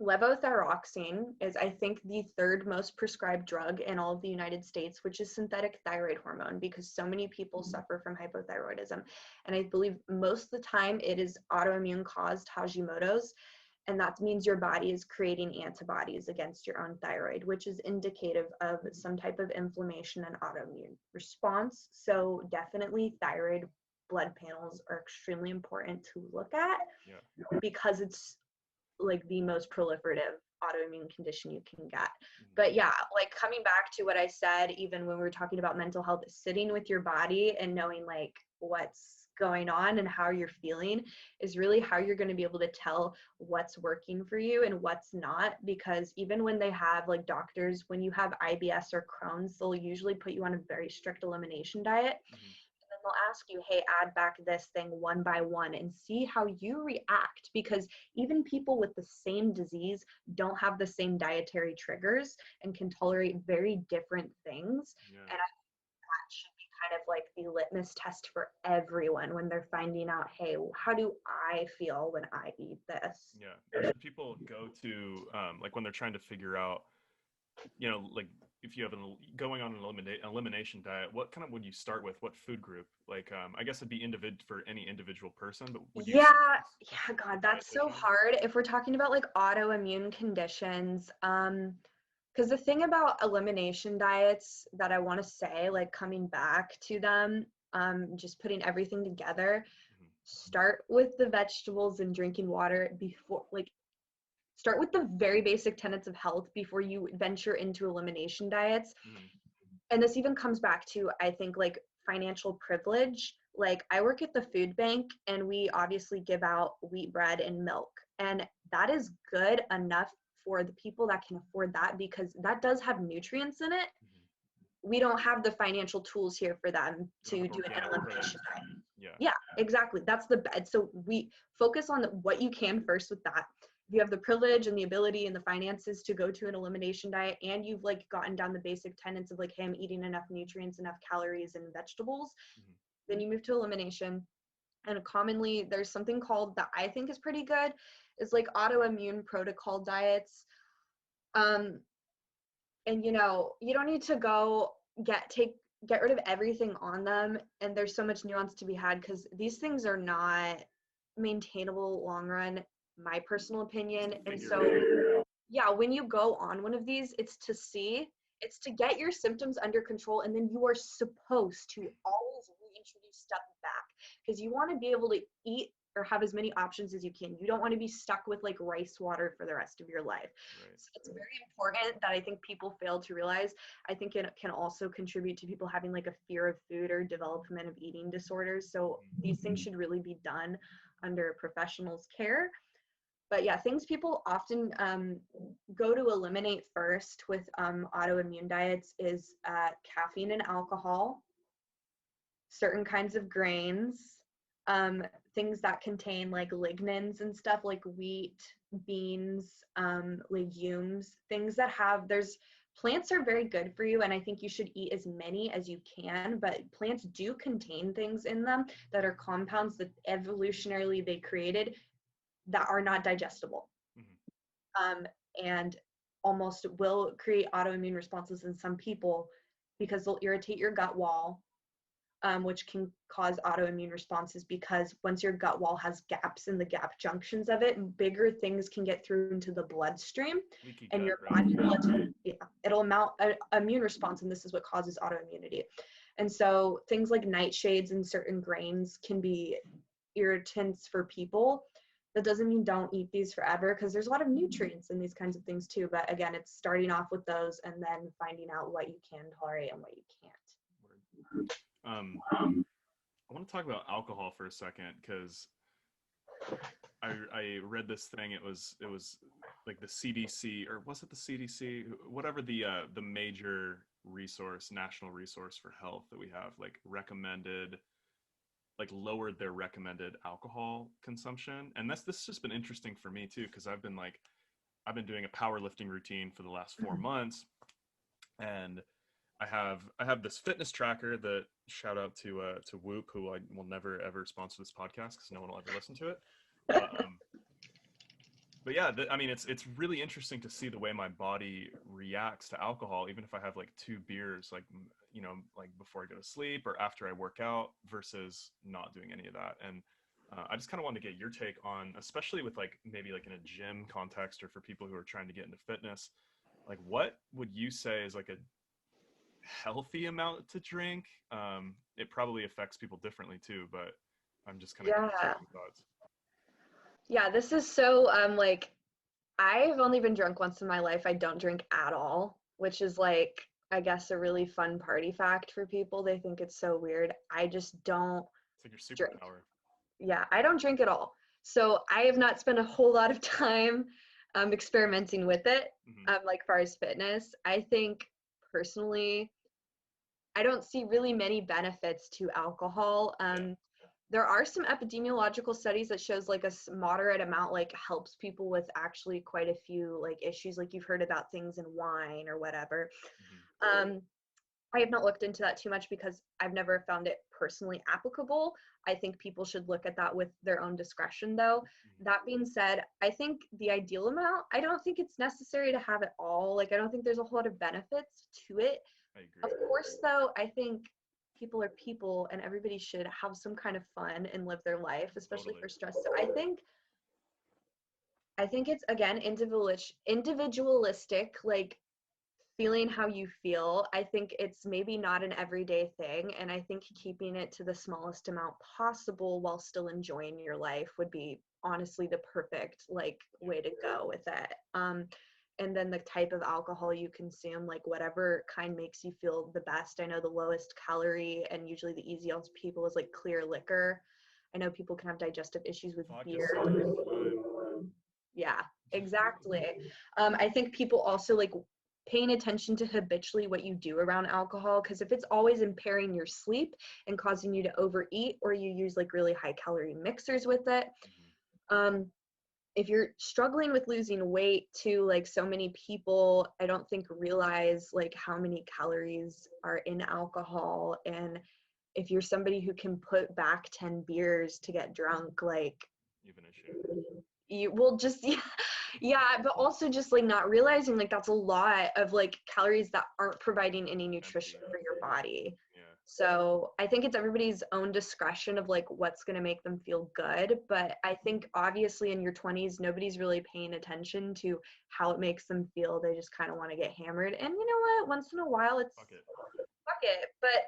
Levothyroxine is, I think, the 3rd most prescribed drug in all of the United States, which is synthetic thyroid hormone, because so many people suffer from hypothyroidism. And I believe most of the time it is autoimmune caused Hashimoto's. And that means your body is creating antibodies against your own thyroid, which is indicative of some type of inflammation and autoimmune response. So definitely thyroid blood panels are extremely important to look at, because it's like the most proliferative autoimmune condition you can get. But yeah, like coming back to what I said, even when we were talking about mental health, sitting with your body and knowing like what's going on and how you're feeling is really how you're going to be able to tell what's working for you and what's not. Because even when they have like doctors, when you have IBS or Crohn's, they'll usually put you on a very strict elimination diet. Then they'll ask you, hey, add back this thing one by one and see how you react, because even people with the same disease don't have the same dietary triggers and can tolerate very different things. And I think that should be kind of like the litmus test for everyone when they're finding out, hey, how do I feel when I eat this? Yeah. Should people go to like when they're trying to figure out, like if you have going on an elimination diet, what kind of would you start with? What food group? Like, I guess it'd be for any individual person, but would you? Yeah, God, that's so hard. If we're talking about like autoimmune conditions, because the thing about elimination diets that I want to say, like coming back to them, just putting everything together, start with the vegetables and drinking water before, like, start with the very basic tenets of health before you venture into elimination diets. And this even comes back to, I think, like financial privilege. Like I work at the food bank and we obviously give out wheat bread and milk. And that is good enough for the people that can afford that, because that does have nutrients in it. We don't have the financial tools here for them to do an elimination diet. Yeah, exactly. That's the bed. So we focus on what you can first with that. If you have the privilege and the ability and the finances to go to an elimination diet, and you've like gotten down the basic tenets of like, hey, I'm eating enough nutrients, enough calories and vegetables, then you move to elimination. And commonly there's something called, that I think is pretty good, is like autoimmune protocol diets. And you know, you don't need to go get rid of everything on them, and there's so much nuance to be had, because these things are not maintainable long run, my personal opinion. And so yeah, when you go on one of these, it's to get your symptoms under control, and then you are supposed to always reintroduce stuff back, because you want to be able to eat or have as many options as you can. You don't want to be stuck with like rice water for the rest of your life. So it's very important that I think people fail to realize. I think it can also contribute to people having like a fear of food or development of eating disorders. So these things should really be done under a professional's care. But yeah, things people often go to eliminate first with autoimmune diets is caffeine and alcohol, certain kinds of grains, things that contain like lignans and stuff, like wheat, beans, legumes, things that have, plants are very good for you, and I think you should eat as many as you can, but plants do contain things in them that are compounds that evolutionarily they created that are not digestible, and almost will create autoimmune responses in some people, because they'll irritate your gut wall, which can cause autoimmune responses, because once your gut wall has gaps in the gap junctions of it, bigger things can get through into the bloodstream, and your body it'll mount an immune response, and this is what causes autoimmunity. And so things like nightshades and certain grains can be irritants for people. That doesn't mean don't eat these forever, because there's a lot of nutrients in these kinds of things too. But again, it's starting off with those and then finding out what you can tolerate and what you can't. I want to talk about alcohol for a second, because I read this thing. It was like the CDC, or was it the CDC? Whatever the major resource, national resource for health that we have, like recommended, like lowered their recommended alcohol consumption. And this has just been interesting for me too, because I've been doing a powerlifting routine for the last 4 months, and I have this fitness tracker that, shout out to Whoop, who I will never ever sponsor this podcast because no one will ever listen to it. But yeah, I mean, it's really interesting to see the way my body reacts to alcohol, even if I have like 2 beers, like, you know, like before I go to sleep or after I work out, versus not doing any of that. And I just kind of wanted to get your take on, especially with like maybe like in a gym context, or for people who are trying to get into fitness, like what would you say is like a healthy amount to drink? It probably affects people differently too, but I'm just kind of curious your thoughts. Yeah, this is so like, I've only been drunk once in my life. I don't drink at all, which is like, I guess, a really fun party fact for people. They think it's so weird. I just don't It's like your drink. superpower. Yeah, I don't drink at all. So I have not spent a whole lot of time experimenting with it, like far as fitness. I think personally, I don't see really many benefits to alcohol. There are some epidemiological studies that shows like a moderate amount like helps people with actually quite a few like issues, like you've heard about things in wine or whatever. I have not looked into that too much because I've never found it personally applicable. I think people should look at that with their own discretion though. That being said, I think the ideal amount, I don't think it's necessary to have it all. Like, I don't think there's a whole lot of benefits to it. I agree. Of course though, I think people are people and everybody should have some kind of fun and live their life, especially for stress. So I think it's again individualistic, like feeling how you feel. I think it's maybe not an everyday thing, and I think keeping it to the smallest amount possible while still enjoying your life would be honestly the perfect like way to go with it. And then the type of alcohol you consume, like whatever kind makes you feel the best. I know the lowest calorie and usually the easiest people is like clear liquor. I know people can have digestive issues with beer. Yeah, exactly. I think people also like paying attention to habitually what you do around alcohol, because if it's always impairing your sleep and causing you to overeat, or you use like really high calorie mixers with it, um, if you're struggling with losing weight too, like so many people I don't think realize like how many calories are in alcohol. And if you're somebody who can put back 10 beers to get drunk, like Even issue. you will just yeah, but also just like not realizing like that's a lot of like calories that aren't providing any nutrition Empty. for your body. Yeah. So I think it's everybody's own discretion of like what's going to make them feel good. But I think obviously in your 20s, nobody's really paying attention to how it makes them feel. They just kind of want to get hammered. And you know what? Once in a while, it's Fuck it. fuck it. But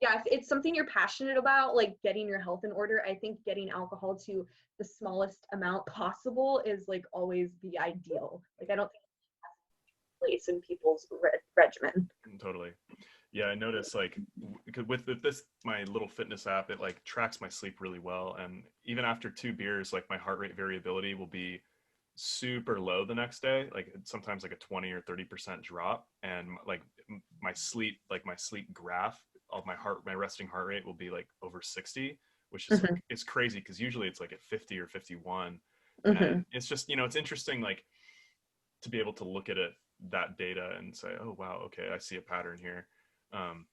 yeah, if it's something you're passionate about, like getting your health in order, I think getting alcohol to the smallest amount possible is like always the ideal. Like I don't think it's place in people's regimen. Totally. Yeah, I noticed like because with this my little fitness app, it like tracks my sleep really well, and even after 2 beers, like my heart rate variability will be super low the next day, like sometimes like a 20 or 30% drop, and like my sleep graph of my resting heart rate will be like over 60, which is Mm-hmm. like it's crazy because usually it's like at 50 or 51, Mm-hmm. and it's just it's interesting like to be able to look at it that data and say, oh wow, okay, I see a pattern here. um,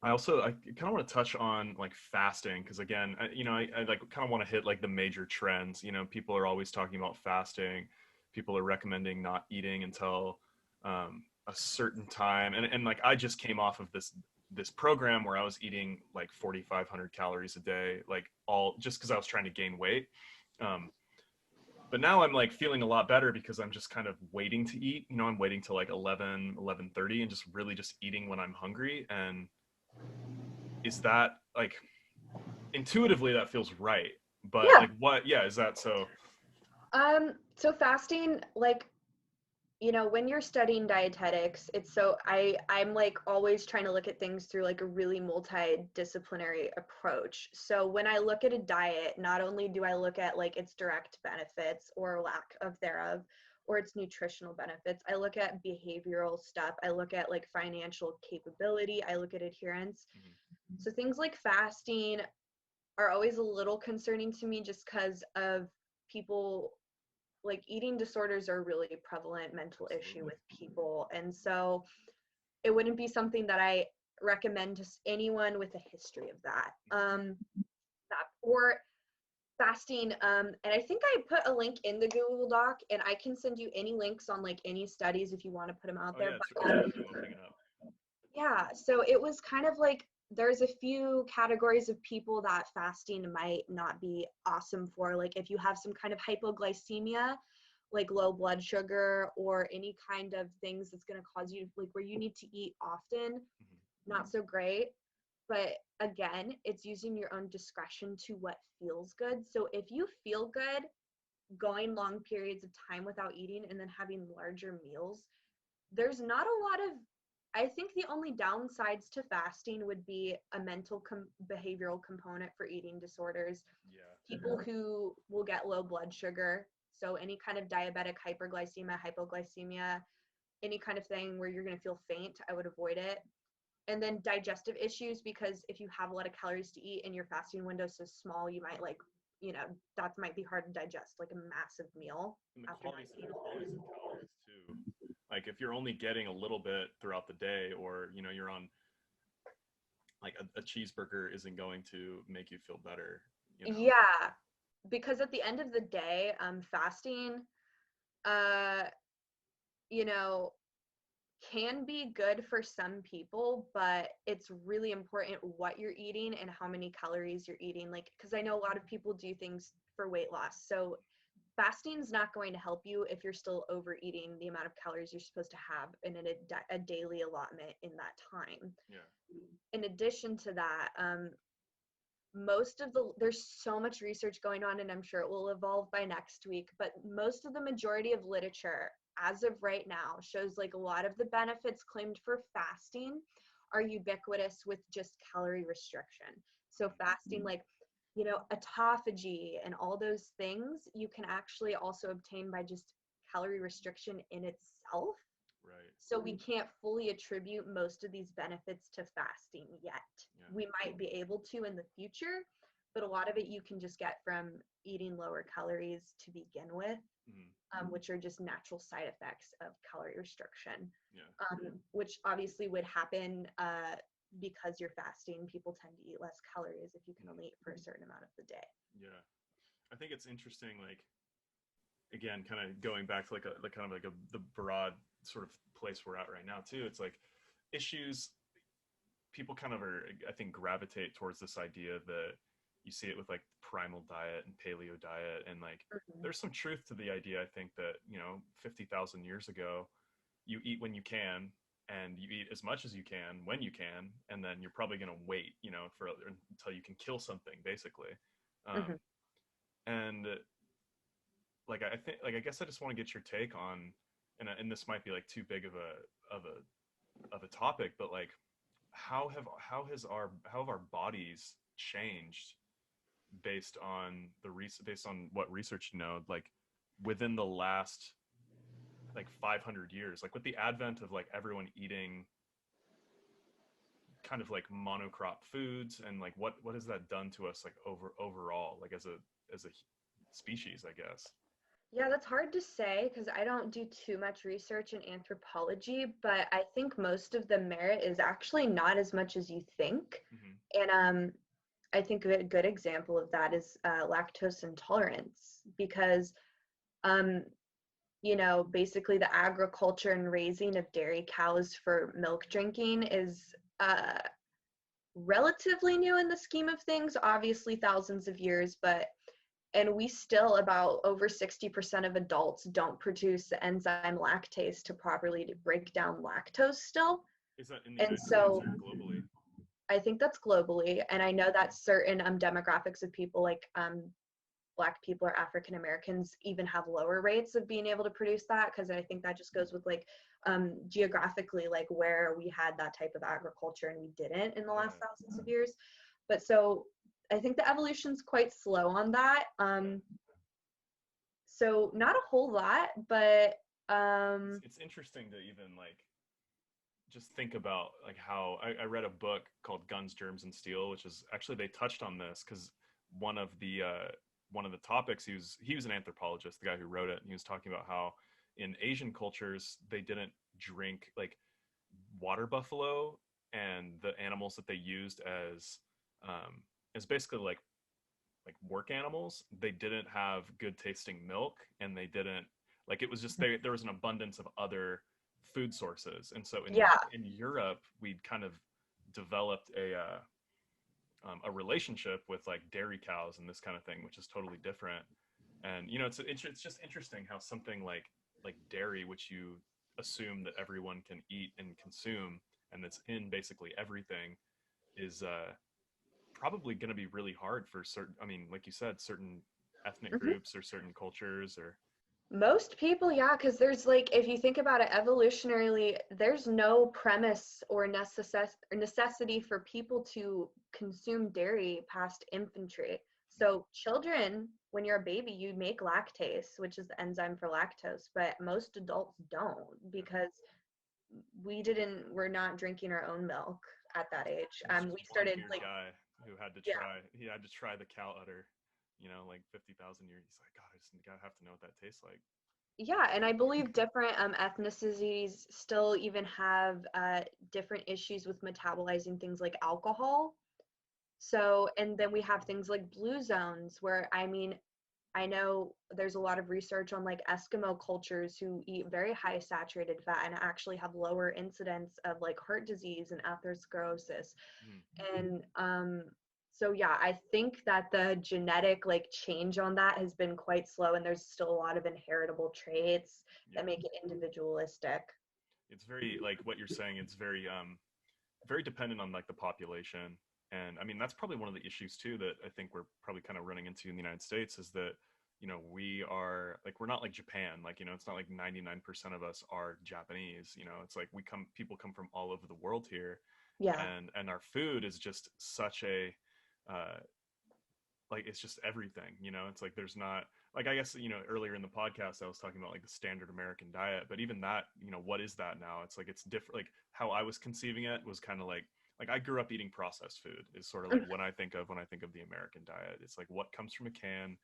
I kind of want to touch on like fasting because again, I like kind of want to hit like the major trends. People are always talking about fasting. People are recommending not eating until a certain time, and like I just came off of this program where I was eating like 4,500 calories a day, like all just because I was trying to gain weight. Um, but now I'm like feeling a lot better because I'm just kind of waiting to eat. I'm waiting till like 11:30 and just really just eating when I'm hungry. And is that like intuitively that feels right, but Yeah. like what, yeah, is that so? So fasting, like, when you're studying dietetics, it's so I'm like always trying to look at things through like a really multidisciplinary approach. So when I look at a diet, not only do I look at like its direct benefits or lack of thereof, or its nutritional benefits, I look at behavioral stuff. I look at like financial capability. I look at adherence. Mhm. So things like fasting are always a little concerning to me just because of people, like eating disorders are a really prevalent mental issue Absolutely. with people. And so it wouldn't be something that I recommend to anyone with a history of that. That or fasting. And I think I put a link in the Google Doc, and I can send you any links on like any studies if you want to put them out Oh there. yeah, But I'm opening it up. yeah, so it was kind of like there's a few categories of people that fasting might not be awesome for. Like if you have some kind of hypoglycemia, like low blood sugar, or any kind of things that's going to cause you like where you need to eat often, Mhm. not so great. But again, it's using your own discretion to what feels good. So if you feel good going long periods of time without eating and then having larger meals, there's not a lot of, I think the only downsides to fasting would be a mental behavioral component for eating disorders, Yeah. people who will get low blood sugar, so any kind of diabetic hyperglycemia, hypoglycemia, any kind of thing where you're going to feel faint, I would avoid it. And then digestive issues, because if you have a lot of calories to eat and your fasting window is so small, you might like, that might be hard to digest, like a massive meal And the after not qualities eating. of calories too. Like if you're only getting a little bit throughout the day, or you're on like a cheeseburger isn't going to make you feel better, Yeah, because at the end of the day, fasting, uh, you know, can be good for some people, but it's really important what you're eating and how many calories you're eating. Like, because I know a lot of people do things for weight loss. So fasting is not going to help you if you're still overeating the amount of calories you're supposed to have in a daily allotment in that time. Yeah. In addition to that, there's so much research going on, and I'm sure it will evolve by next week, but most of the majority of literature as of right now shows like a lot of the benefits claimed for fasting are ubiquitous with just calorie restriction. So fasting, like, autophagy and all those things, you can actually also obtain by just calorie restriction in itself. Right. So we can't fully attribute most of these benefits to fasting yet. Yeah. We might be able to in the future, but a lot of it you can just get from eating lower calories to begin with, Mm-hmm. which are just natural side effects of calorie restriction, Yeah. which obviously would happen because you're fasting. People tend to eat less calories if you can only eat for a certain amount of the day. Yeah. I think it's interesting, like, again, kind of going back to like kind of like the broad sort of place we're at right now too. It's like issues people kind of are, I think, gravitate towards this idea that you see it with like primal diet and paleo diet, and like Mhm. there's some truth to the idea. I think that 50,000 years ago, you eat when you can, and you eat as much as you can when you can, and then you're probably going to wait for until you can kill something, basically. Mhm. And like I think, like, I guess I just want to get your take on, and this might be like too big of a topic, but like how have our bodies changed based on what research like within the last like 500 years, like with the advent of like everyone eating kind of like monocrop foods, and like what has that done to us, like overall, like as a species, I guess. Yeah, that's hard to say because I don't do too much research in anthropology, but I think most of the merit is actually not as much as you think. Hmm. And I think a good example of that is lactose intolerance because, um, basically the agriculture and raising of dairy cows for milk drinking is relatively new in the scheme of things, obviously thousands of years, and we still, about over 60% of adults don't produce the enzyme lactase to properly to break down lactose still. Is that in the And United States so or globally? I think that's globally. And I know that certain demographics of people like Black people or African Americans even have lower rates of being able to produce that, because I think that just goes with like geographically, like where we had that type of agriculture and we didn't in the last Yeah. thousands of years. But so I think the evolution's quite slow on that. Yeah. So not a whole lot, but It's interesting to even like just think about like how I read a book called Guns, Germs, and Steel, which is actually, they touched on this because one of the one of the topics, he was an anthropologist, the guy who wrote it, and he was talking about how in Asian cultures they didn't drink like water buffalo, and the animals that they used as basically like work animals, they didn't have good tasting milk, and they didn't, like, it was just there was an abundance of other food sources. And so yeah. in Europe, we'd kind of developed a relationship with like dairy cows and this kind of thing, which is totally different. And it's just interesting how something like dairy, which you assume that everyone can eat and consume, and that's in basically everything, is probably going to be really hard for certain, I mean, like you said, certain ethnic Mhm. groups or certain cultures or Most people, yeah, because there's like, if you think about it evolutionarily, there's no premise or necessity for people to consume dairy past infantry. So children, when you're a baby, you make lactase, which is the enzyme for lactose, but most adults don't because we're not drinking our own milk at that age. there's just We one started weird like, guy who had to yeah. try he had to try the cow udder, like 50,000 years. He's like, God, I just gotta have to know what that tastes like. Yeah, and I believe different ethnicities still even have different issues with metabolizing things like alcohol. So, and then we have things like blue zones where, I mean, I know there's a lot of research on like Eskimo cultures who eat very high saturated fat and actually have lower incidence of like heart disease and atherosclerosis. Mm, And so yeah, I think that the genetic like change on that has been quite slow, and there's still a lot of inheritable traits that yeah, make it individualistic. it's very, like what you're saying, it's very dependent on like the population. And I mean, that's probably one of the issues too that I think we're probably kind of running into in the United States, is that we are like, we're not like Japan, like, it's not like 99% of us are Japanese. It's like people come from all over the world here, Yeah. and our food is just such a like, it's just everything. It's like there's not, like, I guess, earlier in the podcast, I was talking about like the standard American diet, but even that, what is that now? It's like, it's different. Like how I was conceiving it was kind of like I grew up eating processed food is sort of like when I think of the American diet. It's like what comes from a can,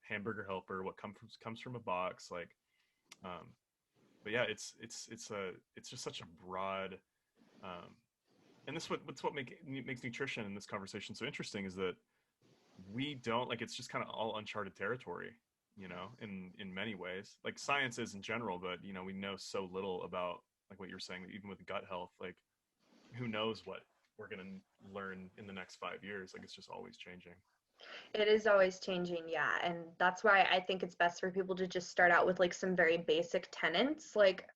hamburger helper, what comes from a box, like, um, but yeah, it's just such a broad, um, and what's what makes nutrition in this conversation so interesting is that we don't like it's just kind of all uncharted territory, in many ways. Like science is in general, but we know so little about like what you're saying, even with gut health, like who knows what we're going to learn in the next 5 years. Like it's just always changing. It is always changing, yeah. And that's why I think it's best for people to just start out with like some very basic tenets. Like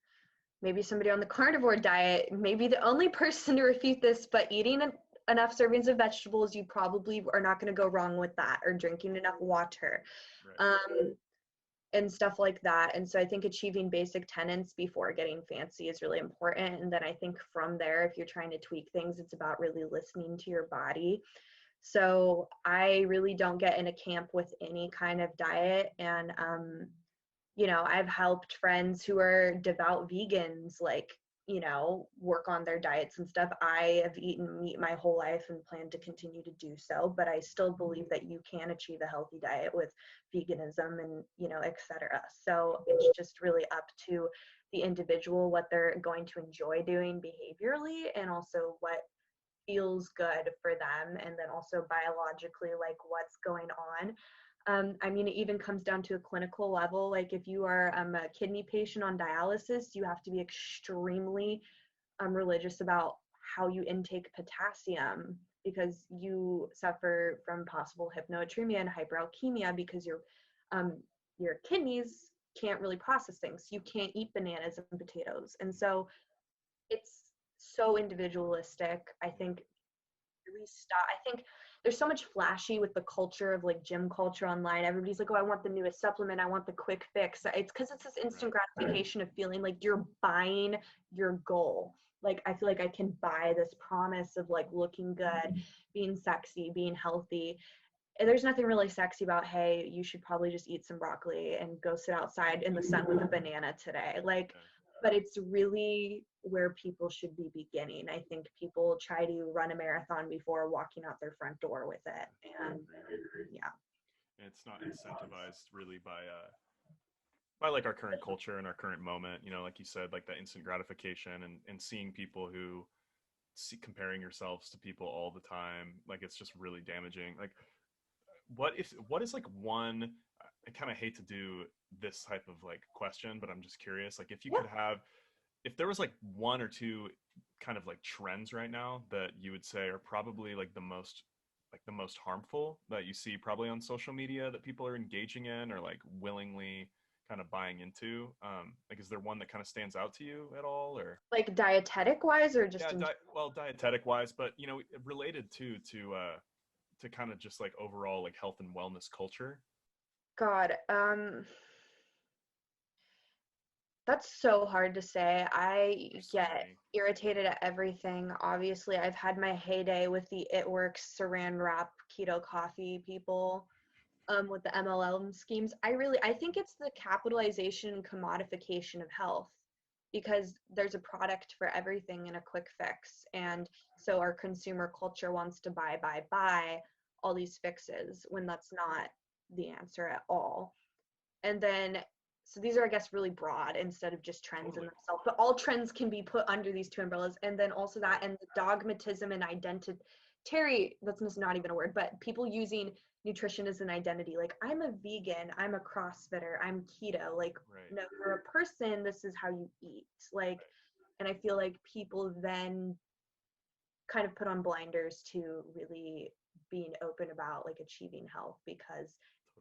maybe somebody on the carnivore diet may be the only person to refute this, but eating enough servings of vegetables, you probably are not going to go wrong with that, or drinking enough water. Right. And stuff like that. And so I think achieving basic tenets before getting fancy is really important. And then I think from there, if you're trying to tweak things, it's about really listening to your body. So I really don't get in a camp with any kind of diet. And, I've helped friends who are devout vegans, like, work on their diets and stuff. I have eaten meat my whole life and plan to continue to do so, but I still believe that you can achieve a healthy diet with veganism and, et cetera. So it's just really up to the individual, what they're going to enjoy doing behaviorally, and also what feels good for them, and then also biologically, like what's going on. It even comes down to a clinical level. Like if you are a kidney patient on dialysis, you have to be extremely religious about how you intake potassium, because you suffer from possible hyponatremia and hyperalkemia because your kidneys can't really process things. You can't eat bananas and potatoes. And so it's so individualistic. I think there's so much flashy with the culture of like gym culture online. Everybody's like, oh, I want the newest supplement, I want the quick fix. It's because it's this instant gratification of feeling like you're buying your goal. Like I feel like I can buy this promise of like looking good, being sexy, being healthy. And there's nothing really sexy about, hey, you should probably just eat some broccoli and go sit outside in the sun with a banana today. Like, but it's really where people should be beginning. I think people try to run a marathon before walking out their front door with it. And yeah. And it's not incentivized really by like our current culture and our current moment, like you said, like that instant gratification, and seeing people who comparing yourselves to people all the time. Like it's just really damaging. Like what is like one, I kind of hate to do this type of like question, but I'm just curious, like if you could have, if there was like one or two kind of like trends right now that you would say are probably like the most harmful that you see probably on social media that people are engaging in or like willingly kind of buying into, like is there one that kind of stands out to you at all, or Like dietetic wise, or just yeah, well, dietetic wise, but related to kind of just like overall like health and wellness culture. God, that's so hard to say. I There's so get many. irritated at everything. Obviously, I've had my heyday with the It Works saran wrap keto coffee people, with the MLM schemes. I think it's the capitalization and commodification of health, because there's a product for everything in a quick fix. And so our consumer culture wants to buy all these fixes when that's not the answer at all. And then, so these are, I guess, really broad instead of just trends in Totally. themselves, but all trends can be put under these two umbrellas. And then also that, and the dogmatism and identity, that's just not even a word, but people using nutrition as an identity. Like, I'm a vegan, I'm a CrossFitter, I'm keto. Like, Right. no, you're a person, this is how you eat. Like, and I feel like people then kind of put on blinders to really being open about like achieving health, because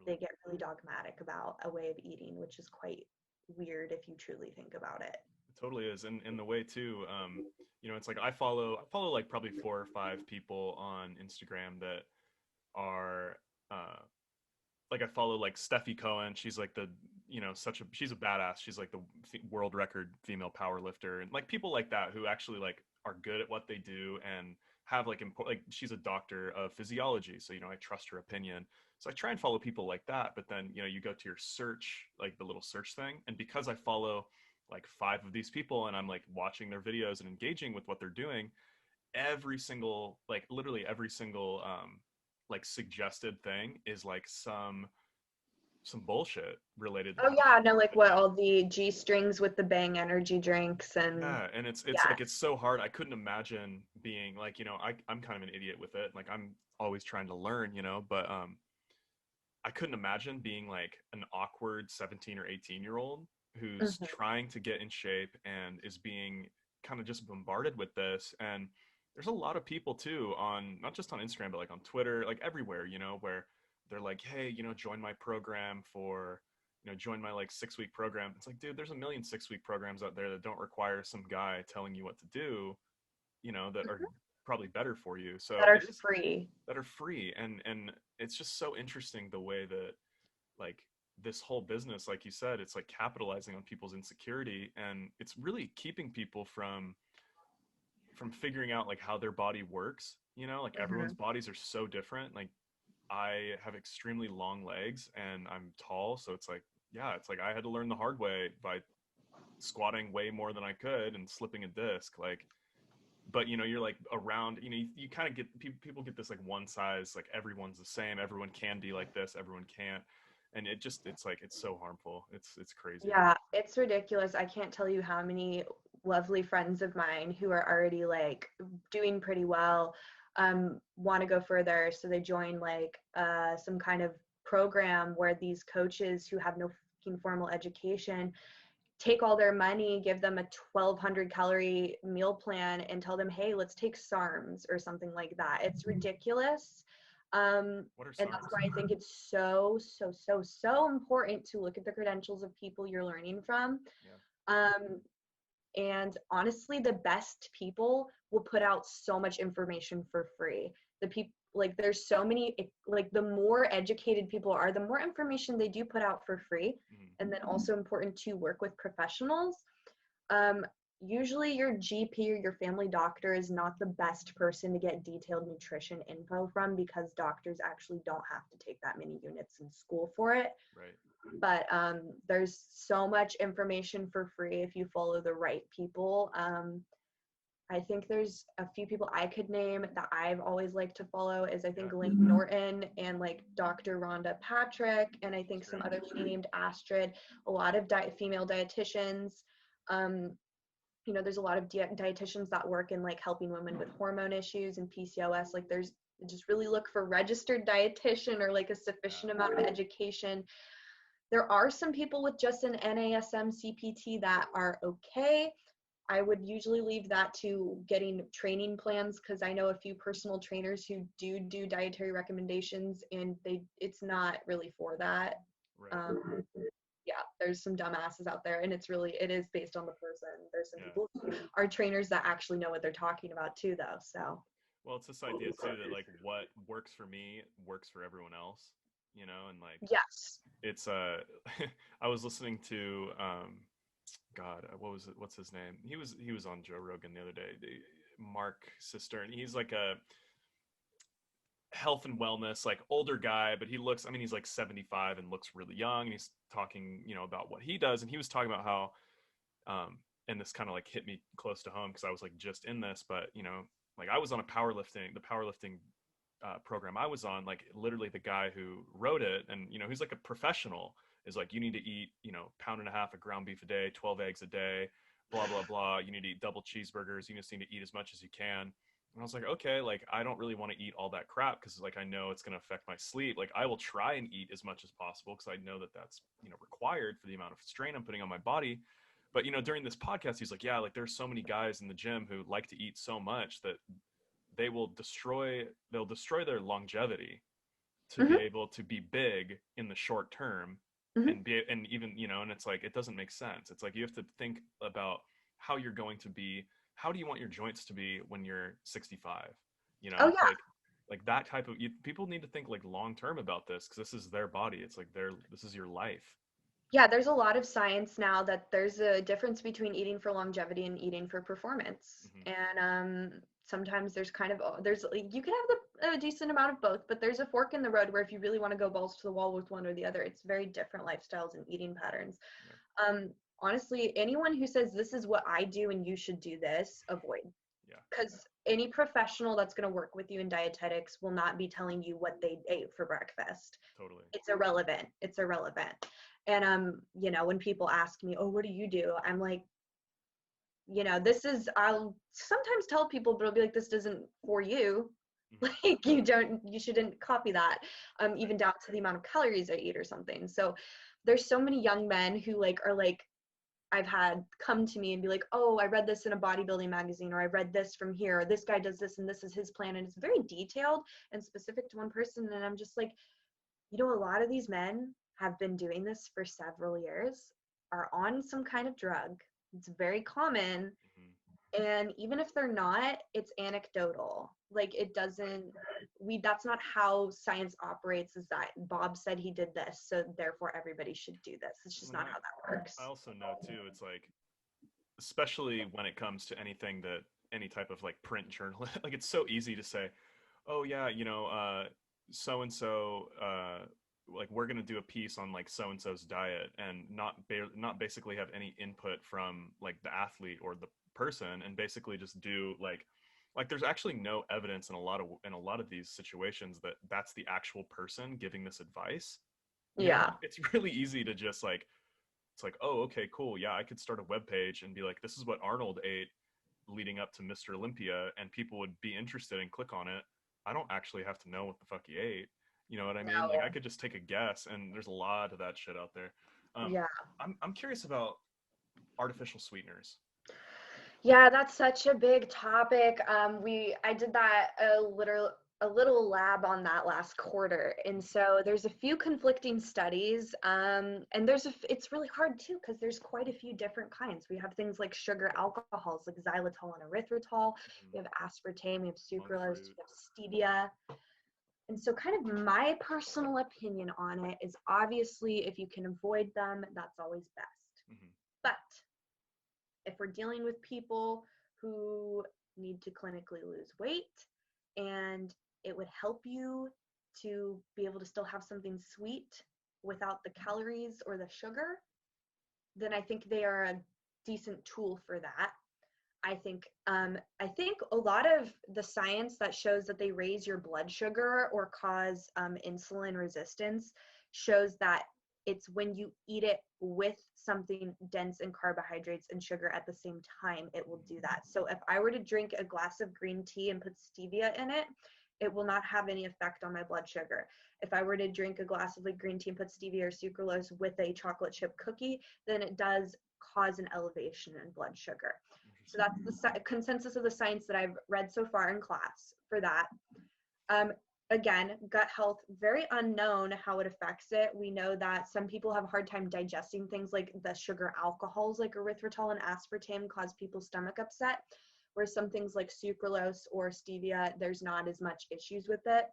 they Totally. get really dogmatic about a way of eating, which is quite weird if you truly think about it. It totally is. And in the way too, it's like I follow like probably 4 or 5 people on Instagram that are uh like I follow like Steffi Cohen. She's like she's a badass. She's like the world record female power lifter, and like people like that who actually like are good at what they do and have like important, like she's a doctor of physiology. So, I trust her opinion. So I try and follow people like that, but then, you know, you go to your search, like the little search thing, and because I follow like 5 of these people and I'm like watching their videos and engaging with what they're doing, every single, like literally every single like suggested thing is like some bullshit related to Oh health yeah, no, and like what, fitness. all the G strings with the Bang energy drinks and Yeah, and it's yeah. like it's so hard. I couldn't imagine being like, you know, I'm kind of an idiot with it. Like I'm always trying to learn, you know, but I couldn't imagine being like an awkward 17 or 18-year-old who's Mhm. trying to get in shape and is being kind of just bombarded with this. And there's a lot of people too on, not just on Instagram, but like on Twitter, like everywhere, you know, where they're like, hey, you know, join my program for, you know, join my like 6-week program. It's like, dude, there's a million 6-week programs out there that don't require some guy telling you what to do, you know, that are probably better for you. So That are it is, free. that are free. And it's just so interesting the way that like this whole business, like you said, it's like capitalizing on people's insecurity, and it's really keeping people from figuring out like how their body works, you know, like everyone's Mhm. bodies are so different. Like I have extremely long legs and I'm tall, so it's like, yeah, it's like I had to learn the hard way by squatting way more than I could and slipping a disc. Like, but you know, you're like around, you know, you kind of get people get this like one size, like everyone's the same, everyone can be like this, everyone can't, and it just, it's like it's so harmful. It's crazy. Yeah, it's ridiculous. I can't tell you how many lovely friends of mine who are already like doing pretty well, want to go further. So they join like some kind of program where these coaches who have no fucking formal education take all their money, give them a 1,200 calorie meal plan, and tell them, hey, let's take SARMs or something like that. It's ridiculous. Um, What are and that's SARMs? why I think it's so, so, so, so important to look at the credentials of people you're learning from. Yeah. Um, and honestly, the best people will put out so much information for free. The people, like, there's so many, like, the more educated people are, the more information they do put out for free. Mm-hmm. And then also important to work with professionals. Um, Usually your GP or your family doctor is not the best person to get detailed nutrition info from, because doctors actually don't have to take that many units in school for it. Right. But there's so much information for free if you follow the right people. I think there's a few people I could name that I've always liked to follow, is I Yeah, think Link Norton and like Dr. Rhonda Patrick, and I she's think some great. other lady named Astrid, a lot of female dietitians. Um, you know, there's a lot of dietitians that work in like helping women with hormone issues and PCOS. Like there's, just really look for registered dietitian or like a Yeah. sufficient amount of education. There are some people with just an NASM CPT that are okay. I would usually leave that to getting training plans, because I know a few personal trainers who do dietary recommendations, and it's not really for that. Right. Um, yeah, there's some dumbasses out there, and it is based on the person. There's some Yeah. people who are trainers that actually know what they're talking about too, though. So Well, it's this idea too that like what works for me works for everyone else, you know, and like yes. it's I was listening to God, what was it? What's his name? He was on Joe Rogan the other day. Mark Sister, and he's like a health and wellness like older guy, but he looks, I mean, he's like 75 and looks really young, and he's talking, you know, about what he does, and he was talking about how and this kind of like hit me close to home because I was like just in this, but you know, like I was on the powerlifting program I was on, like literally the guy who wrote it, and you know, he's like a professional, is like, you need to eat, you know, pound and a half of ground beef a day, 12 eggs a day, blah blah blah. You need to eat double cheeseburgers. You just need to eat as much as you can. And I was like, okay, like I don't really want to eat all that crap because like I know it's going to affect my sleep. Like I will try and eat as much as possible because I know that that's, you know, required for the amount of strain I'm putting on my body. But you know, during this podcast, he's like, yeah, like there's so many guys in the gym who like to eat so much that they'll destroy their longevity to be Hmm. able to be big in the short term, Hmm. and be, and even, you know, and it's like it doesn't make sense. It's like you have to think about how you're going to be, how do you want your joints to be when you're 65, you Oh know, yeah. like that type of people need to think like long term about this because this is their body. It's like this is your life. Yeah, there's a lot of science now that there's a difference between eating for longevity and eating for performance. Hmm. And sometimes there's kind of you can have a decent amount of both, but there's a fork in the road where if you really want to go balls to the wall with one or the other, it's very different lifestyles and eating patterns. Yeah. Honestly, anyone who says this is what I do and you should do this, avoid. Yeah. Because any professional that's going to work with you in dietetics will not be telling you what they ate for breakfast. Totally. It's irrelevant. It's irrelevant. And when people ask me, "Oh, what do you do?" I'm like, I'll sometimes tell people, but I'll be like, this isn't for you. Hmm. Like you shouldn't copy that, even down to the amount of calories I eat or something. So there's so many young men who are like, I've had come to me and be like, oh, I read this in a bodybuilding magazine, or I read this from here, or this guy does this and this is his plan. And it's very detailed and specific to one person. And I'm just like, a lot of these men have been doing this for several years, are on some kind of drug. It's very common. Hmm. And even if they're not, it's anecdotal. Like it doesn't, that's not how science operates, is that Bob said he did this, so therefore everybody should do this. It's just And not how that works. I also know too, it's like, especially when it comes to anything that any type of like print journal, like it's so easy to say, oh yeah, so and so, like we're gonna do a piece on like so and so's diet, and not basically have any input from like the athlete or the person, and basically just do like there's actually no evidence in a lot of these situations that that's the actual person giving this advice. Yeah. It's really easy to just like, it's like, oh, okay, cool. Yeah, I could start a web page and be like, this is what Arnold ate leading up to Mr. Olympia, and people would be interested and click on it. I don't actually have to know what the fuck he ate. You know what I mean? Like I No. could just take a guess, and there's a lot of that shit out there. Um, Yeah. I'm curious about artificial sweeteners. Yeah, that's such a big topic. I did that a little lab on that last quarter, and so there's a few conflicting studies. And it's really hard too because there's quite a few different kinds. We have things like sugar alcohols, like xylitol and erythritol. Mhm. We have aspartame, we have Monk sucralose, fruit. we have stevia. And so, kind of my personal opinion on it is obviously if you can avoid them, that's always best. Hmm. But if we're dealing with people who need to clinically lose weight and it would help you to be able to still have something sweet without the calories or the sugar, then I think they are a decent tool for that. I think a lot of the science that shows that they raise your blood sugar or cause insulin resistance shows that it's when you eat it with something dense in carbohydrates and sugar at the same time, it will do that. So if I were to drink a glass of green tea and put stevia in it, it will not have any effect on my blood sugar. If I were to drink a glass of like green tea and put stevia or sucralose with a chocolate chip cookie, then it does cause an elevation in blood sugar. So Interesting. that's the consensus of the science that I've read so far in class for that. Um, Again, gut health, very unknown how it affects it. We know that some people have a hard time digesting things like the sugar alcohols, like erythritol and aspartame, cause people's stomach upset. Whereas some things like sucralose or stevia, there's not as much issues with it.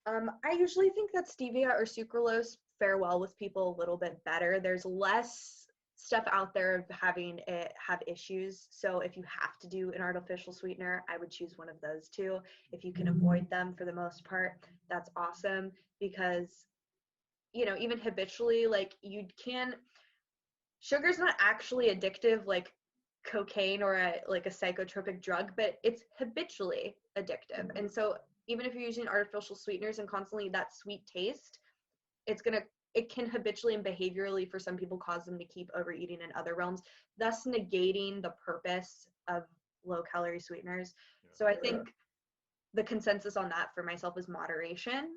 Hmm. I usually think that stevia or sucralose fare well with people a little bit better. There's less stuff out there of having it have issues. So if you have to do an artificial sweetener, I would choose one of those two. If you can avoid them for the most part, that's awesome because, even habitually, like sugar's not actually addictive like cocaine or like a psychotropic drug, but it's habitually addictive. And so even if you're using artificial sweeteners and constantly that sweet taste, it's gonna it can habitually and behaviorally for some people cause them to keep overeating in other realms, thus negating the purpose of low calorie sweeteners. Yeah. So I think the consensus on that for myself is moderation.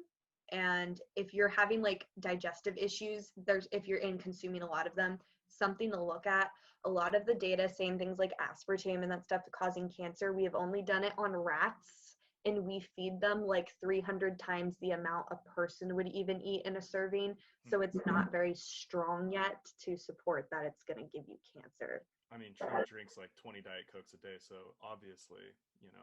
And if you're having like digestive issues, if you're in consuming a lot of them, something to look at. A lot of the data saying things like aspartame and that stuff causing cancer, we have only done it on rats, and we feed them like 300 times the amount a person would even eat in a serving. So it's not very strong yet to support that it's going to give you cancer. I mean, Trump drinks like 20 Diet Cokes a day, so obviously, you know,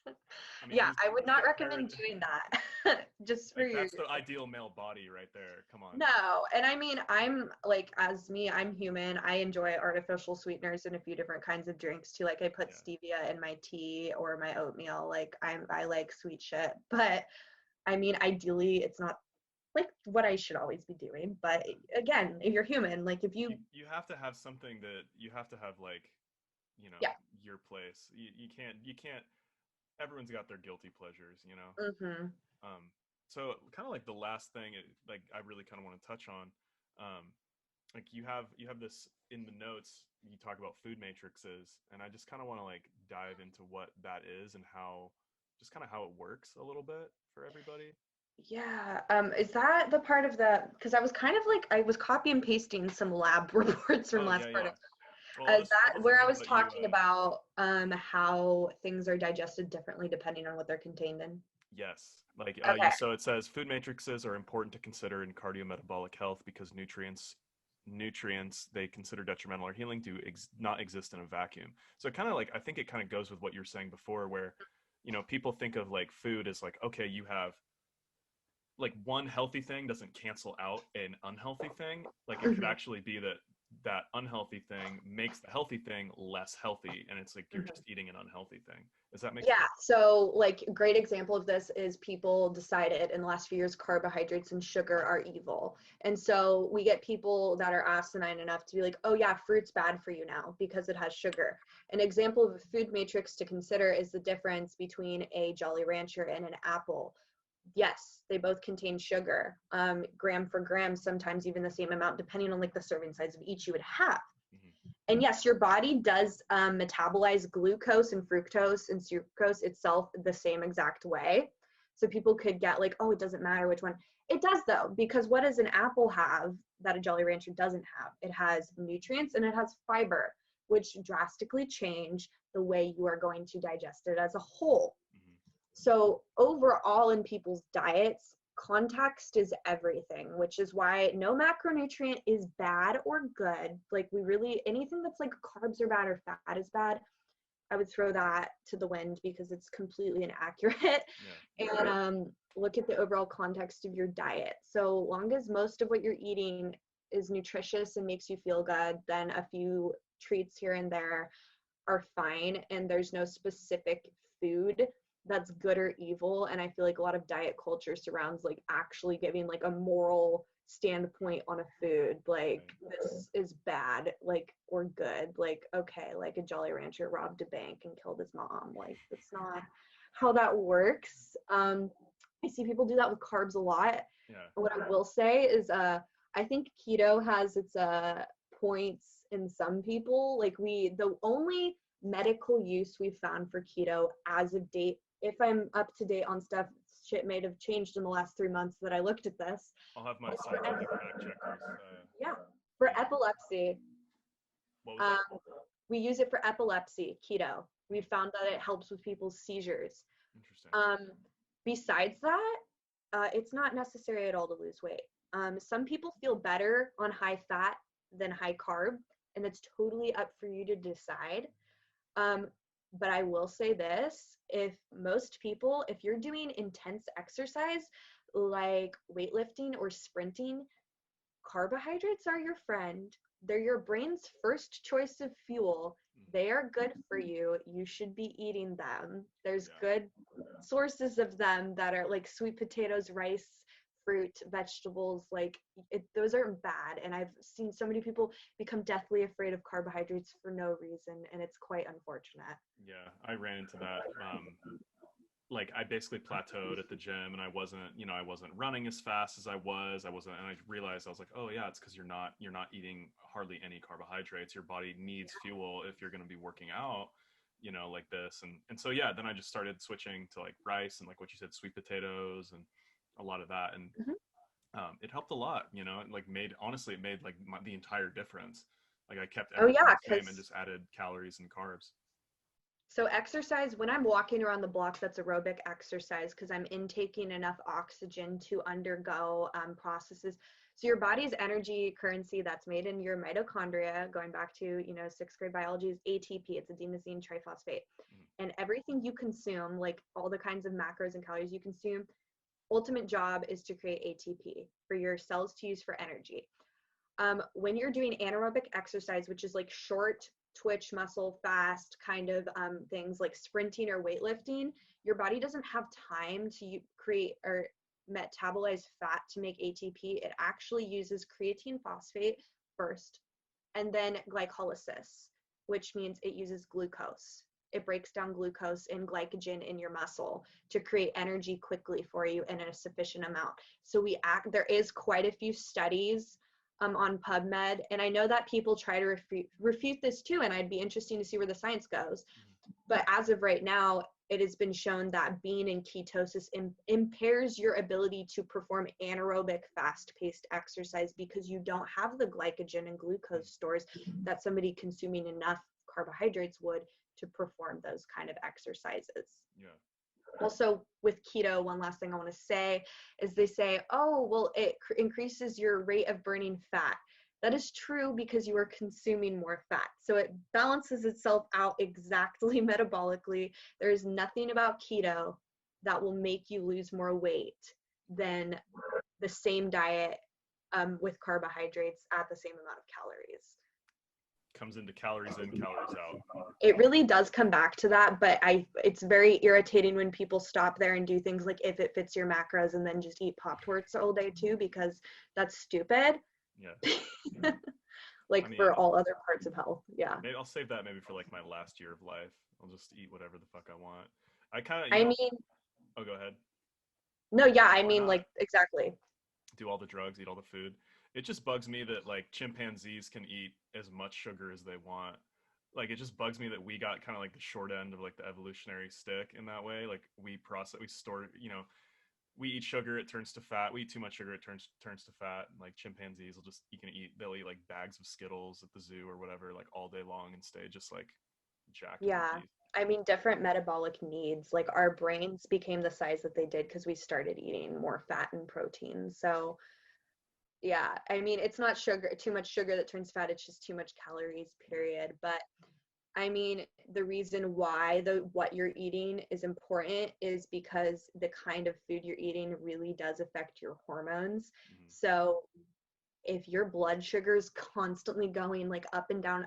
I mean, Yeah, I would who's not got recommend carrot? doing that. Just for Like your that's the ideal male body right there. Come on. No, and I mean, I'm like, as me, I'm human. I enjoy artificial sweeteners in a few different kinds of drinks too. Like I put Yeah. stevia in my tea or my oatmeal. Like I like sweet shit. But I mean, ideally, it's not like what I should always be doing. But again, if you're human, like if you, You have to have something that you have to have like, you know, yeah, your place. You can't everyone's got their guilty pleasures, you know. mm-hmm, So kind of like the last thing, like I really kind of want to touch on, um, like you have this in the notes. You talk about food matrices, and I just kind of want to like dive into what that is and how, just kind of how it works a little bit for everybody. yeah. Is that the part of the? Because I was kind of like I was copy and pasting some lab reports from Oh yeah, last part yeah. of Well, I'll that just where I was let you. talking about how things are digested differently depending on what they're contained in. Yes, like Okay. so it says food matrices are important to consider in cardiometabolic health because nutrients they consider detrimental or healing do not exist in a vacuum. So kind of like I think it kind of goes with what you were saying before, where people think of like food as like, okay, you have like one healthy thing doesn't cancel out an unhealthy thing. Like it could Mhm, actually be that that unhealthy thing makes the healthy thing less healthy, and it's like you're mhm. just eating an unhealthy thing. Does that make Yeah, sense? so like a great example of this is people decided in the last few years carbohydrates and sugar are evil. And so we get people that are asinine enough to be like, oh yeah, fruit's bad for you now because it has sugar. An example of a food matrix to consider is the difference between a Jolly Rancher and an apple. Yes, they both contain sugar, gram for gram, sometimes even the same amount, depending on like the serving size of each you would have. Mm-hmm. And yes, your body does metabolize glucose and fructose and sucrose itself the same exact way. So people could get like, oh, it doesn't matter which one. It does though, because what does an apple have that a Jolly Rancher doesn't have? It has nutrients and it has fiber, which drastically change the way you are going to digest it as a whole. Mm-hmm. So overall in people's diets, context is everything, which is why no macronutrient is bad or good. Like we really, anything that's like carbs are bad or fat is bad, I would throw that to the wind because it's completely inaccurate. Yeah. And look at the overall context of your diet. So long as most of what you're eating is nutritious and makes you feel good, then a few treats here and there are fine, and there's no specific food that's good or evil. And I feel like a lot of diet culture surrounds like actually giving like a moral standpoint on a food, like Right. this is bad, like or good, like okay, like a Jolly Rancher robbed a bank and killed his mom, like that's not how that works. I see people do that with carbs a lot. Yeah. What I will say is I think keto has its points in some people. Like the only medical use we've found for keto as of date, if I'm up to date on stuff, shit may have changed in the last 3 months that I looked at this. I'll have my is for ep- scientific fact checkers yeah, for be on. epilepsy. What was that? Um, we use it for epilepsy, keto. We Hmm. found that it helps with people's seizures. Interesting. Um, Besides that, it's not necessary at all to lose weight. Some people feel better on high fat than high carb, and it's totally up for you to decide. Um, but I will say this, if most people, if you're doing intense exercise like weightlifting or sprinting, carbohydrates are your friend. They're your brain's first choice of fuel. Hmm. They are good for you. You should be eating them. There's Yeah. good sources of them that are like sweet potatoes, rice, fruit, vegetables. Like those aren't bad. And I've seen so many people become deathly afraid of carbohydrates for no reason, and it's quite unfortunate. Yeah. I ran into that. Like I basically plateaued at the gym, and I wasn't running as fast as I wasn't, and I realized I was like, oh yeah, it's because you're not eating hardly any carbohydrates. Your body needs fuel if you're going to be working out, like this, and so yeah, then I just started switching to like rice and like what you said, sweet potatoes and a lot of that, and Mhm. it helped a lot. It like it made like the entire difference. Like I kept Oh everything yeah, the same and because just added calories and carbs. so exercise, when I'm walking around the block, that's aerobic exercise because I'm intaking enough oxygen to undergo processes. So your body's energy currency that's made in your mitochondria, going back to, sixth grade biology, is ATP. It's adenosine triphosphate. And everything you consume, like all the kinds of macros and calories you consume, ultimate job is to create ATP for your cells to use for energy. When you're doing anaerobic exercise, which is like short twitch muscle fast kind of things like sprinting or weightlifting, your body doesn't have time to create or metabolize fat to make ATP. It actually uses creatine phosphate first and then glycolysis, which means it uses glucose. It breaks down glucose and glycogen in your muscle to create energy quickly for you and in a sufficient amount. So there is quite a few studies on PubMed, and I know that people try to refute this too, and I'd be interested to see where the science goes. But as of right now, it has been shown that being in ketosis impairs your ability to perform anaerobic fast-paced exercise because you don't have the glycogen and glucose stores that somebody consuming enough carbohydrates would to perform those kind of exercises. Yeah. Also with keto, one last thing I want to say is they say, oh, well, it increases your rate of burning fat. That is true because you are consuming more fat. So it balances itself out exactly metabolically. There is nothing about keto that will make you lose more weight than the same diet with carbohydrates at the same amount of calories. Comes into calories in, calories out. It really does come back to that, but it's very irritating when people stop there and do things like if it fits your macros and then just eat Pop-Tarts all day too, because that's stupid. Yeah. For all other parts of health. Yeah. Maybe I'll save that maybe for like my last year of life. I'll just eat whatever the fuck I want. Oh, go ahead. No, yeah, I mean, like, exactly. Do all the drugs, eat all the food. It just bugs me that like chimpanzees can eat as much sugar as they want. Like, it just bugs me that we got kind of like the short end of like the evolutionary stick in that way. Like, we store, we eat sugar, it turns to fat. We eat too much sugar, it turns to fat. Like chimpanzees they'll eat like bags of Skittles at the zoo or whatever, like all day long and stay just like jacked. Yeah. I mean, different metabolic needs. Like our brains became the size that they did because we started eating more fat and protein. So yeah, I mean, it's not too much sugar that turns fat. It's just too much calories, period. But I mean, the reason why what you're eating is important is because the kind of food you're eating really does affect your hormones. Mm-hmm. So if your blood sugar is constantly going like up and down,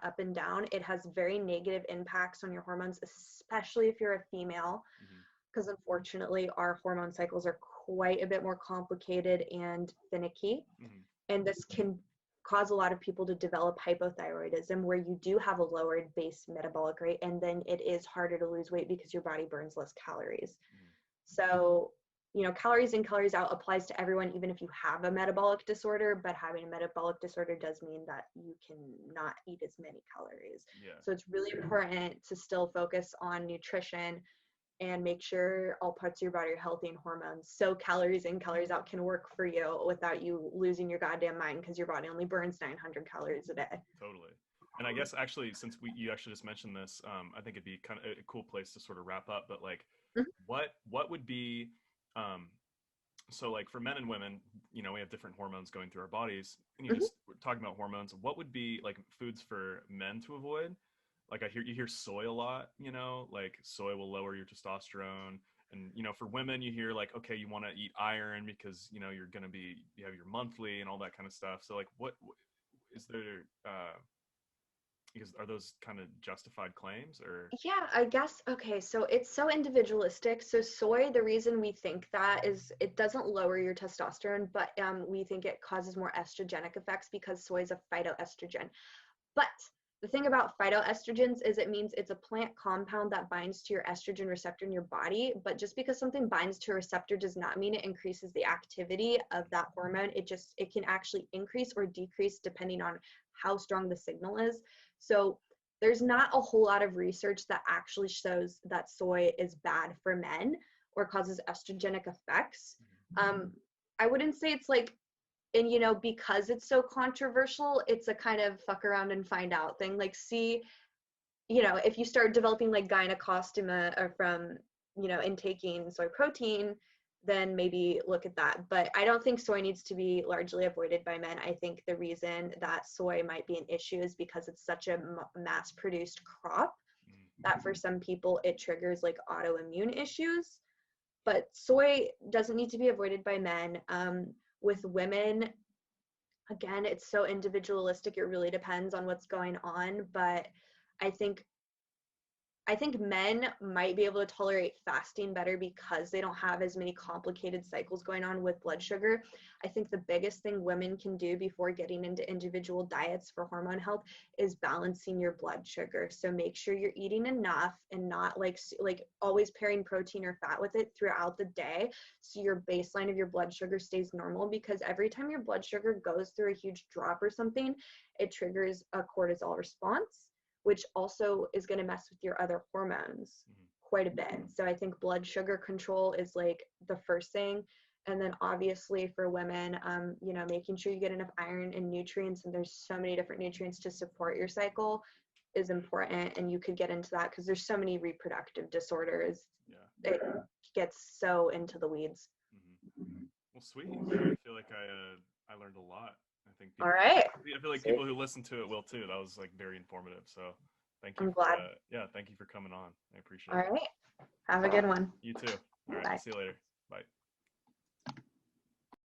it has very negative impacts on your hormones, especially if you're a female, because unfortunately our hormone cycles are quite a bit more complicated and finicky. And this can cause a lot of people to develop hypothyroidism, where you do have a lowered base metabolic rate, and then it is harder to lose weight because your body burns less calories. So, calories in, calories out applies to everyone, even if you have a metabolic disorder, but having a metabolic disorder does mean that you cannot eat as many calories. Yeah. So it's really important to still focus on nutrition and make sure all parts of your body are healthy and hormones, so calories in, calories out can work for you without you losing your goddamn mind because your body only burns 900 calories a day. Totally. And I guess actually, since you actually just mentioned this, I think it'd be kind of a cool place to sort of wrap up. But like, what would be, so like for men and women, we have different hormones going through our bodies, and you just were talking about hormones. What would be like foods for men to avoid? Like you hear soy a lot, like soy will lower your testosterone. And, for women, you hear like, okay, you want to eat iron because, you have your monthly and all that kind of stuff. So like, what is there, are those kind of justified claims or? Yeah, I guess. Okay. So it's so individualistic. So soy, the reason we think that is it doesn't lower your testosterone, but we think it causes more estrogenic effects because soy is a phytoestrogen. But the thing about phytoestrogens is it means it's a plant compound that binds to your estrogen receptor in your body. But just because something binds to a receptor does not mean it increases the activity of that hormone. It can actually increase or decrease depending on how strong the signal is. So there's not a whole lot of research that actually shows that soy is bad for men or causes estrogenic effects. I wouldn't say it's like, and, because it's so controversial, it's a kind of fuck around and find out thing. Like, see, if you start developing like gynecomastia or from, intaking soy protein, then maybe look at that. But I don't think soy needs to be largely avoided by men. I think the reason that soy might be an issue is because it's such a mass-produced crop. that for some people it triggers like autoimmune issues. But soy doesn't need to be avoided by men. With women, again, it's so individualistic. It really depends on what's going on. But I think men might be able to tolerate fasting better because they don't have as many complicated cycles going on with blood sugar. I think the biggest thing women can do before getting into individual diets for hormone health is balancing your blood sugar. So make sure you're eating enough and not like always pairing protein or fat with it throughout the day, so your baseline of your blood sugar stays normal, because every time your blood sugar goes through a huge drop or something, it triggers a cortisol response, which also is going to mess with your other hormones quite a bit. So I think blood sugar control is like the first thing. And then obviously for women, you know, making sure you get enough iron and nutrients, and there's so many different nutrients to support your cycle, is important. And you could get into that because there's so many reproductive disorders. Yeah. It gets so into the weeds. Well, sweet. I feel like I learned a lot. I think All people, right. I feel like people who listen to it will too. That was like very informative. So thank you I'm for glad. yeah, thank you for coming on. I appreciate All it. right. Have a good one. You too. All right. Bye. See you later. Bye.